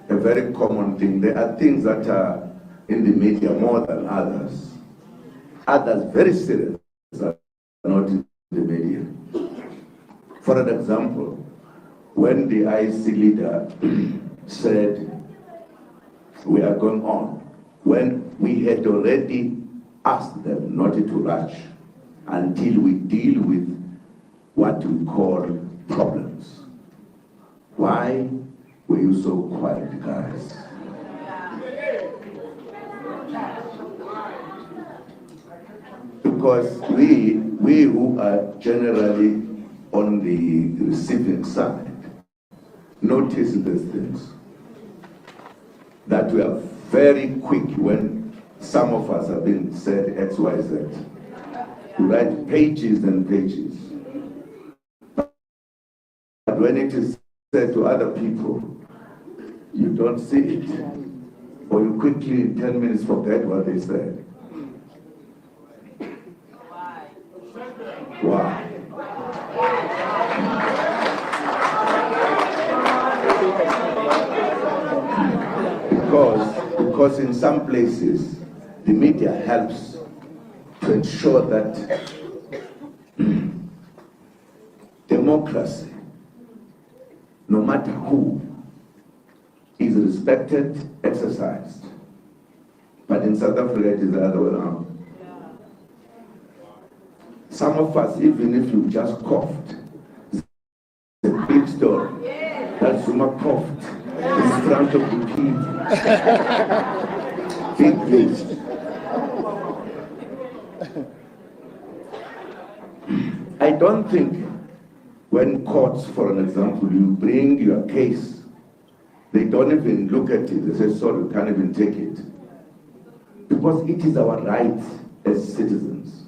a very common thing. There are things that are in the media more than others. Others very serious are not in the media. For an example, when the IEC leader said, we are going on, when we had already asked them not to rush until we deal with what we call problems. Why were you so quiet, guys? Because we who are generally on the receiving side notice these things. That we are very quick when some of us have been said X, Y, Z. We write pages and pages. But when it is said to other people, you don't see it. Or you quickly, in 10 minutes, forget what they said. Why? Because in some places, the media helps to ensure that democracy, no matter who, is respected, exercised. But in South Africa, it is the other way around. Some of us, even if you just coughed, it's a big story. That Zuma coughed in front of the people. Big news. I don't think when courts, for an example, you bring your case, they don't even look at it. They say, sorry, we can't even take it. Because it is our right as citizens.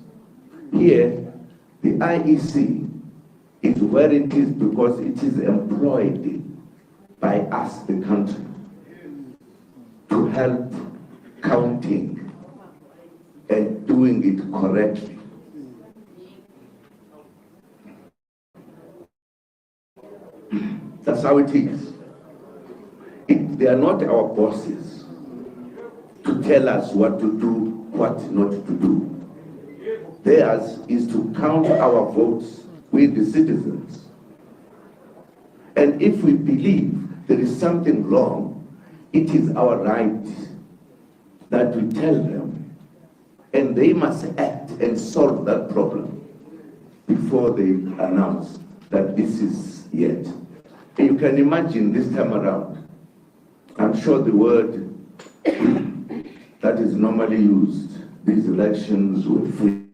Here, the IEC is where it is because it is employed by us, the country, to help counting and doing it correctly. That's how it is. They are not our bosses to tell us what to do, what not to do. Theirs is to count our votes with the citizens. And if we believe there is something wrong, it is our right that we tell them, and they must act and solve that problem before they announce that this is it. And you can imagine this time around, I'm sure the word that is normally used, these elections were free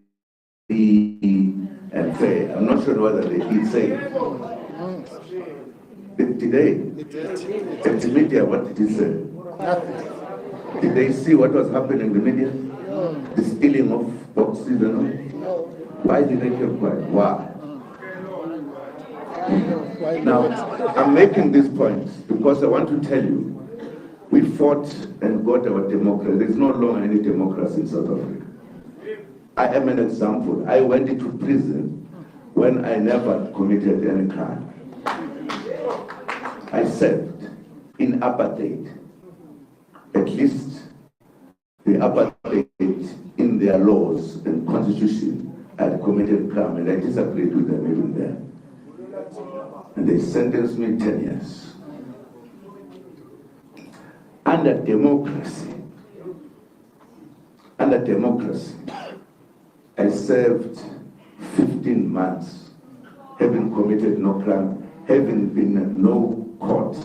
and fair. I'm not sure whether they did say it. Today, at the media, what did he say? Did they see what was happening in the media? The stealing of boxes and all? Why did they keep quiet? Why? Now, I'm making this point because I want to tell you, we fought and got our democracy. There's no longer any democracy in South Africa. I am an example. I went into prison when I never committed any crime. I served in apartheid. At least the apartheid in their laws and constitution had committed crime, and I disagreed with them even there. And they sentenced me 10 years. Under democracy, I served 15 months, having committed no crime, having been in no court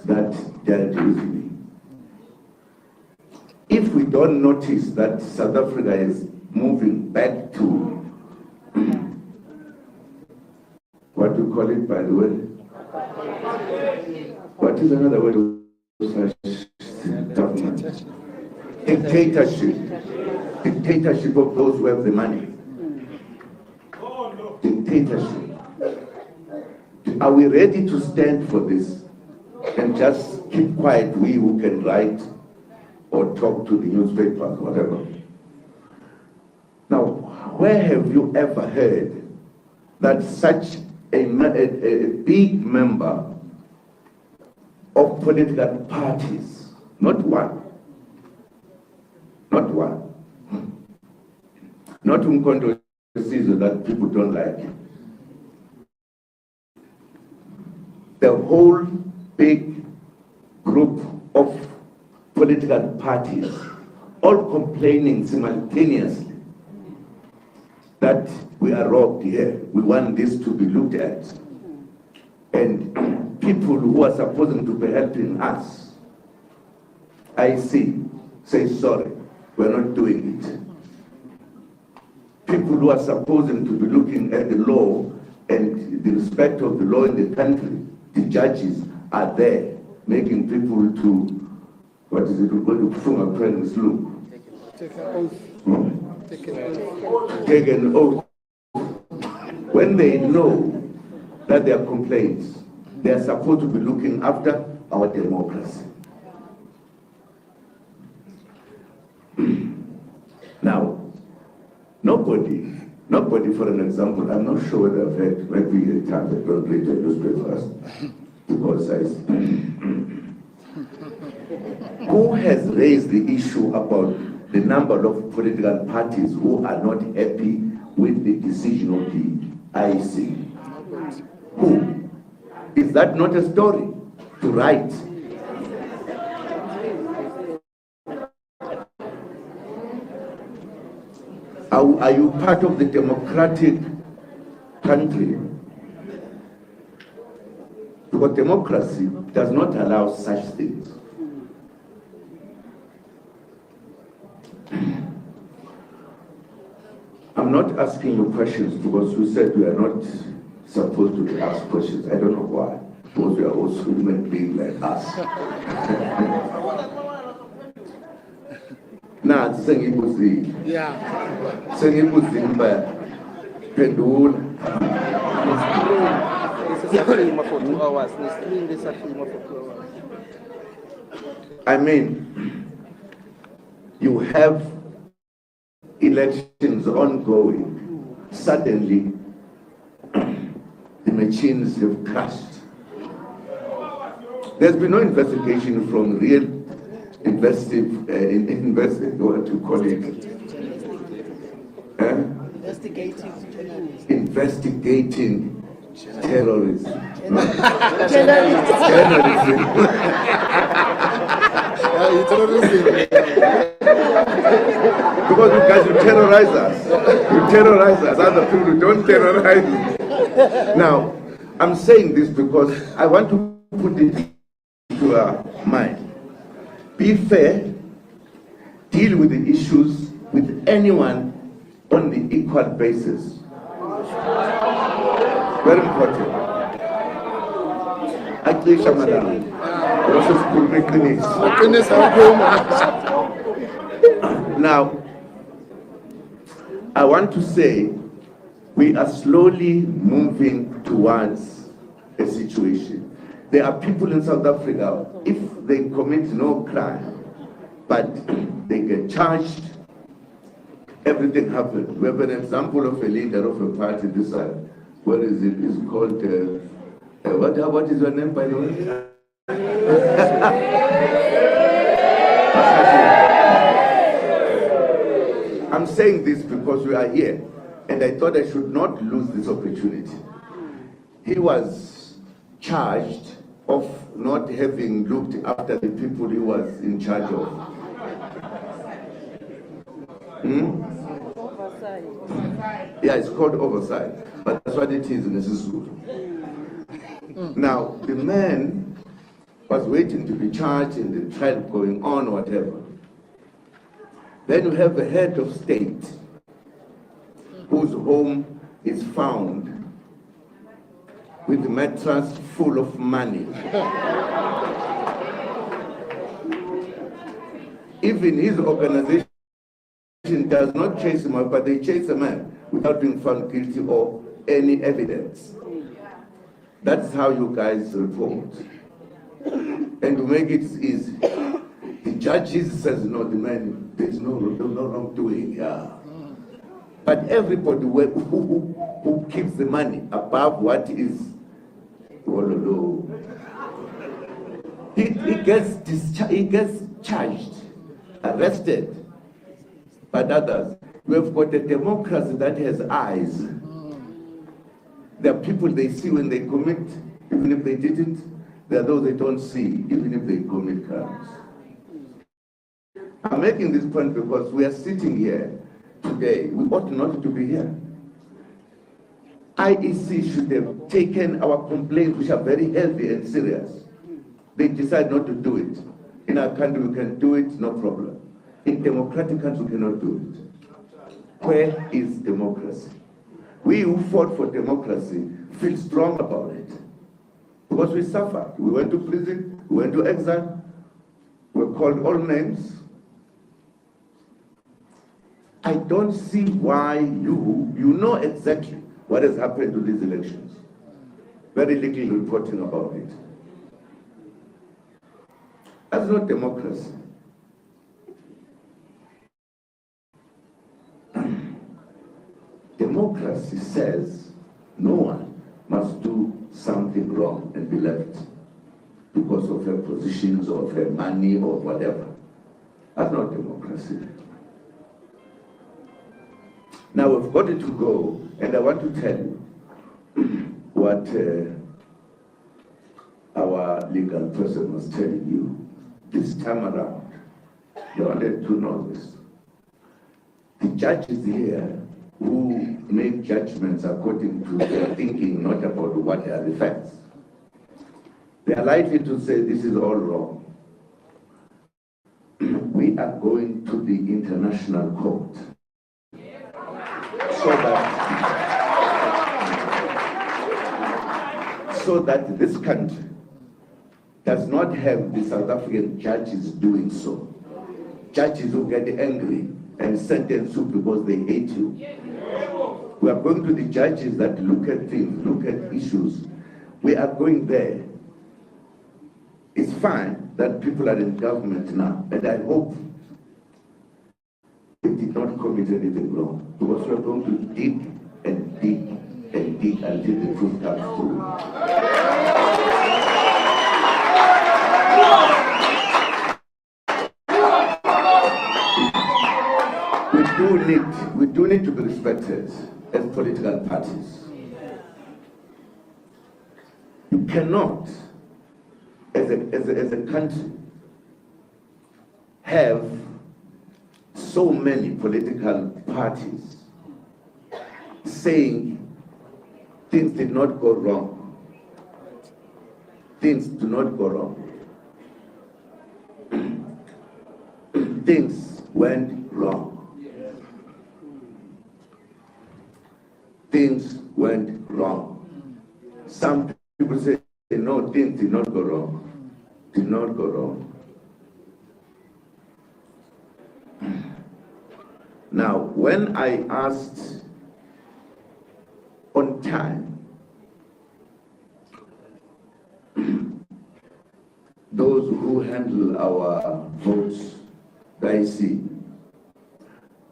that dealt with me. If we don't notice that South Africa is moving back to what do you call it, by the way? What is another word of government? Dictatorship of those who have the money. Dictatorship. Are we ready to stand for this and just keep quiet, we who can write or talk to the newspapers, whatever? Now, where have you ever heard that such a big member of political parties, not one, not Umkhonto Sizwe that people don't like, the whole big group of political parties all complaining simultaneously that we are robbed here, we want this to be looked at, and people who are supposed to be helping us, I see, say sorry, we're not doing it. People who are supposed to be looking at the law and the respect of the law in the country, the judges are there making people to, what is it, go to fingerprint look. Take an oath. Take an oath. When they know that there are complaints, they are supposed to be looking after our democracy. Now, nobody, for an example, I'm not sure whether I've heard, maybe a time I don't read the newspapers, because who has raised the issue about the number of political parties who are not happy with the decision of the IEC? Who? Is that not a story to write? Are you part of the democratic country? Because democracy does not allow such things. I'm not asking you questions because you said we are not supposed to be asked questions. I don't know why. Because we are also human beings like us. Nah, sengibuzi. Yeah. Sengibuzi mba pendula. for 2 hours. For 2 hours. I mean, you have elections ongoing. Suddenly, the machines have crashed. There's been no investigation from real what you call it? Investigating terrorism. Because you guys, you terrorize us. You terrorize us. Other people don't terrorize. Now, I'm saying this because I want to put it into our mind. Be fair, deal with the issues with anyone on the equal basis. Very important. Now, I want to say we are slowly moving towards a situation. There are people in South Africa, if they commit no crime, but they get charged, everything happens. We have an example of a leader of a party this side. What is it? It's called, what is your name, by the way? I'm saying this because we are here, and I thought I should not lose this opportunity. He was charged of not having looked after the people he was in charge of. Yeah, it's called oversight, but that's what it is in Zulu. Now, the man was waiting to be charged and the trial going on, whatever. Then you have a head of state whose home is found with the mattress full of money. Even his organization does not chase him up, but they chase a man without being found guilty or any evidence. That's how you guys report. And to make it easy, the judges says, no, the man, there's no wrongdoing. Yeah. But everybody who keeps the money above what is, he gets charged, arrested. But others, we have got a democracy that has eyes. There are people they see when they commit, even if they didn't. There are those they don't see, even if they commit crimes. I'm making this point because we are sitting here today. We ought not to be here. IEC should have taken our complaints, which are very heavy and serious. They decide not to do it. In our country, we can do it, no problem. In democratic countries, we cannot do it. Where is democracy? We who fought for democracy feel strong about it. Because we suffered. We went to prison, we went to exile, we were called all names. I don't see why you know exactly what has happened to these elections. Very little reporting about it. That's not democracy. Democracy says no one must do something wrong and be left because of her positions or her money or whatever. That's not democracy. Now we've got it to go, and I want to tell you what our legal person was telling you this time around. You wanted to know this. The judges here who make judgments according to their thinking, not about what are the facts, they are likely to say this is all wrong. We are going to the international court so that this country does not have the South African judges doing so. Judges who get angry and sentence you because they hate you. We are going to the judges that look at things, look at issues We are going there. It's fine that people are in government now, and I hope they did not commit anything wrong, because we are going to dig and dig and dig until the truth comes through. We do need to be respected as political parties. You cannot, as a country, have so many political parties saying things did not go wrong. Things do not go wrong. Things went wrong. Things went wrong. Some people say, no, things did not go wrong. Did not go wrong. Now, when I asked on time, those who handle our votes, the IC,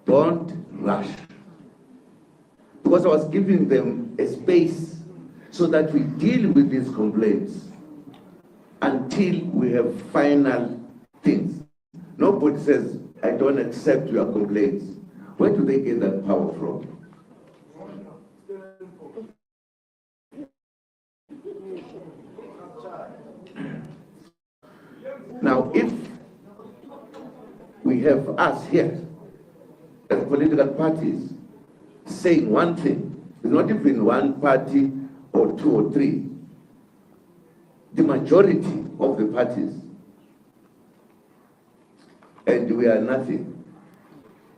don't rush. Because I was giving them a space so that we deal with these complaints until we have final things. Nobody says, I don't accept your complaints. Where do they get that power from? Now, if we have us here as political parties saying one thing, it's not even one party or two or three, the majority of the parties, and we are nothing.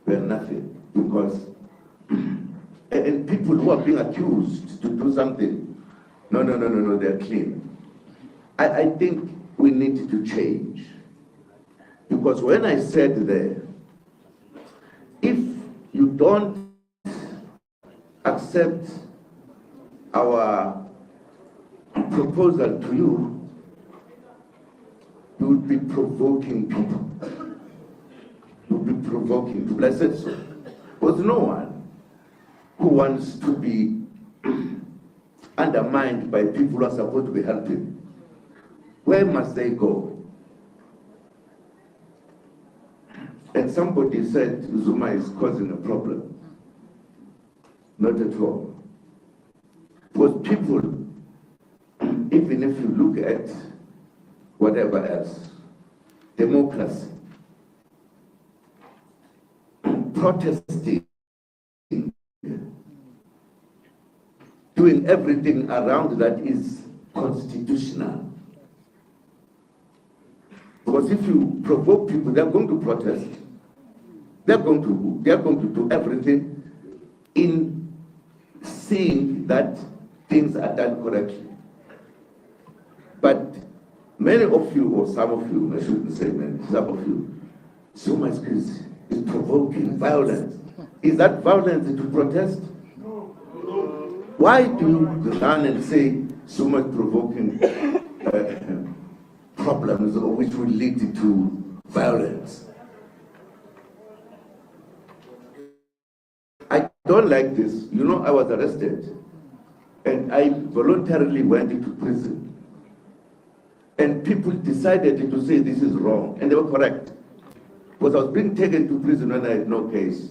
We are nothing, because and people who are being accused to do something, no, they're clean. I think we need to change, because when I said there, if you don't accept our proposal to you, you will be provoking people. You will be provoking people. I said so. Because no one who wants to be undermined by people who are supposed to be helping, where must they go? And somebody said Zuma is causing a problem. Not at all. Because people, even if you look at whatever else, democracy, protesting, doing everything around that is constitutional. Because if you provoke people, they're going to protest. They're going to do everything in seeing that things are done correctly. But many of you, or some of you, I shouldn't say many, some of you, so much is provoking violence. Is that violence to protest? Why do you run and say so much provoking problems which will lead to violence? I don't like this. You know, I was arrested and I voluntarily went into prison. And people decided to say this is wrong, and they were correct. Because I was being taken to prison when I had no case.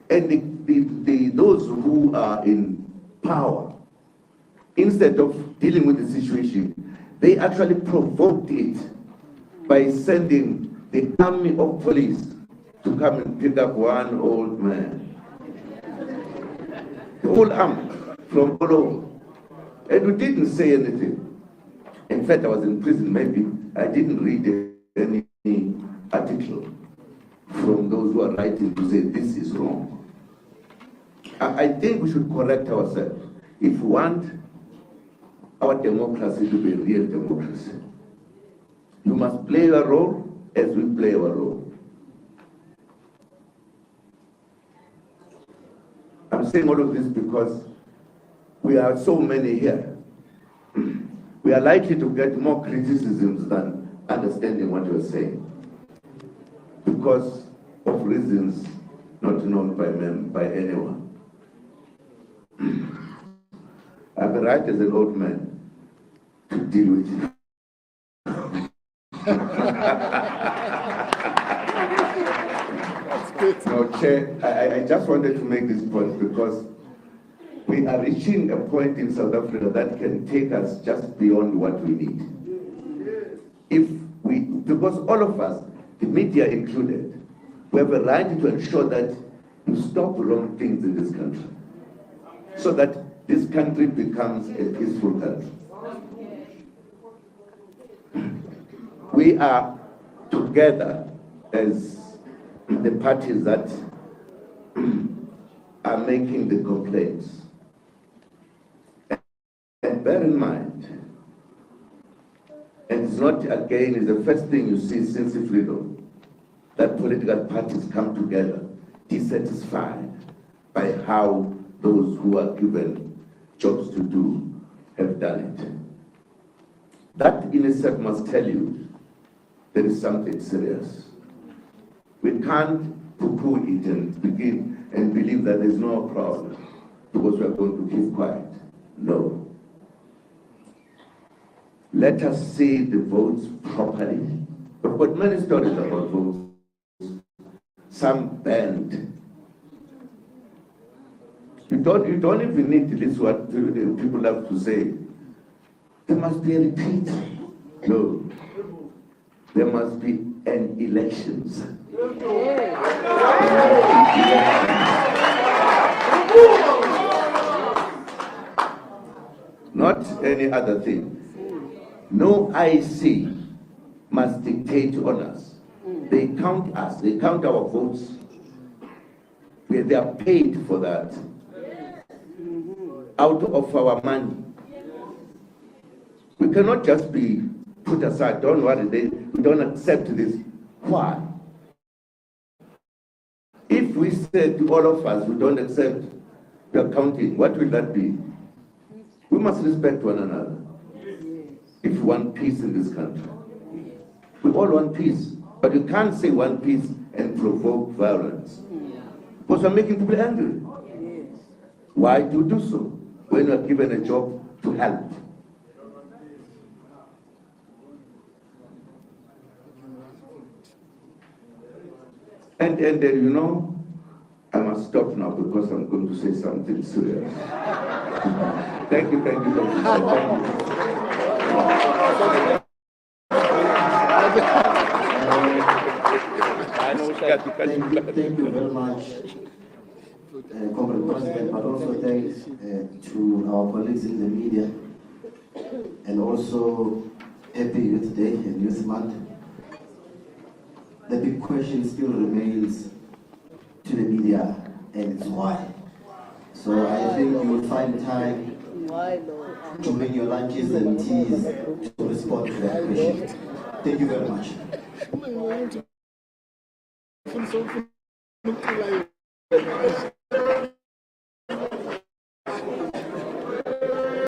And those who are in power, instead of dealing with the situation, they actually provoked it by sending the army of police to come and pick up one old man. The whole army from all over. And we didn't say anything. In fact, I was in prison, maybe I didn't read any article from those who are writing to say this is wrong. I think we should correct ourselves. If we want our democracy to be a real democracy, you must play your role as we play our role. I'm saying all of this because we are so many here. we are likely to get more criticisms than understanding what you are saying, because of reasons not known by anyone. I'm right as an old man to deal with it. No, Chair, I just wanted to make this point because we are reaching a point in South Africa that can take us just beyond what we need. Because all of us, the media included, we have a right to ensure that you stop wrong things in this country, so that this country becomes a peaceful country. We are together as the parties that are making the complaints. And bear in mind, and it's not, again, it's the first thing you see since the freedom, that political parties come together dissatisfied by how those who are given jobs to do have done it. That in itself must tell you there is something serious. We can't poo-poo it and begin and believe that there's no problem because we are going to keep quiet. No. Let us see the votes properly. We've got many stories about votes. Some banned. You don't even need to listen to what people have to say. There must be a repeat. No. There must be an elections. Not any other thing. No IC must dictate on us. They count us, they count our votes. They are paid for that out of our money. We cannot just be put aside. Don't worry, we don't accept this. Why? If we said to all of us, we don't accept the counting, what will that be? We must respect one another. If we want peace in this country, we all want peace, but you can't say one peace and provoke violence, because we're making people angry. Why do you do so when you're given a job to help? And you know, I must stop now because I'm going to say something serious. Thank you. Thank you. Thank you very much, Comrade President, but also thanks to our colleagues in the media, and also Happy Youth Day and Youth Month. The big question still remains to the media, and it's why. So I think you will find time during your lunches and teas to respond to that question. Thank you very much.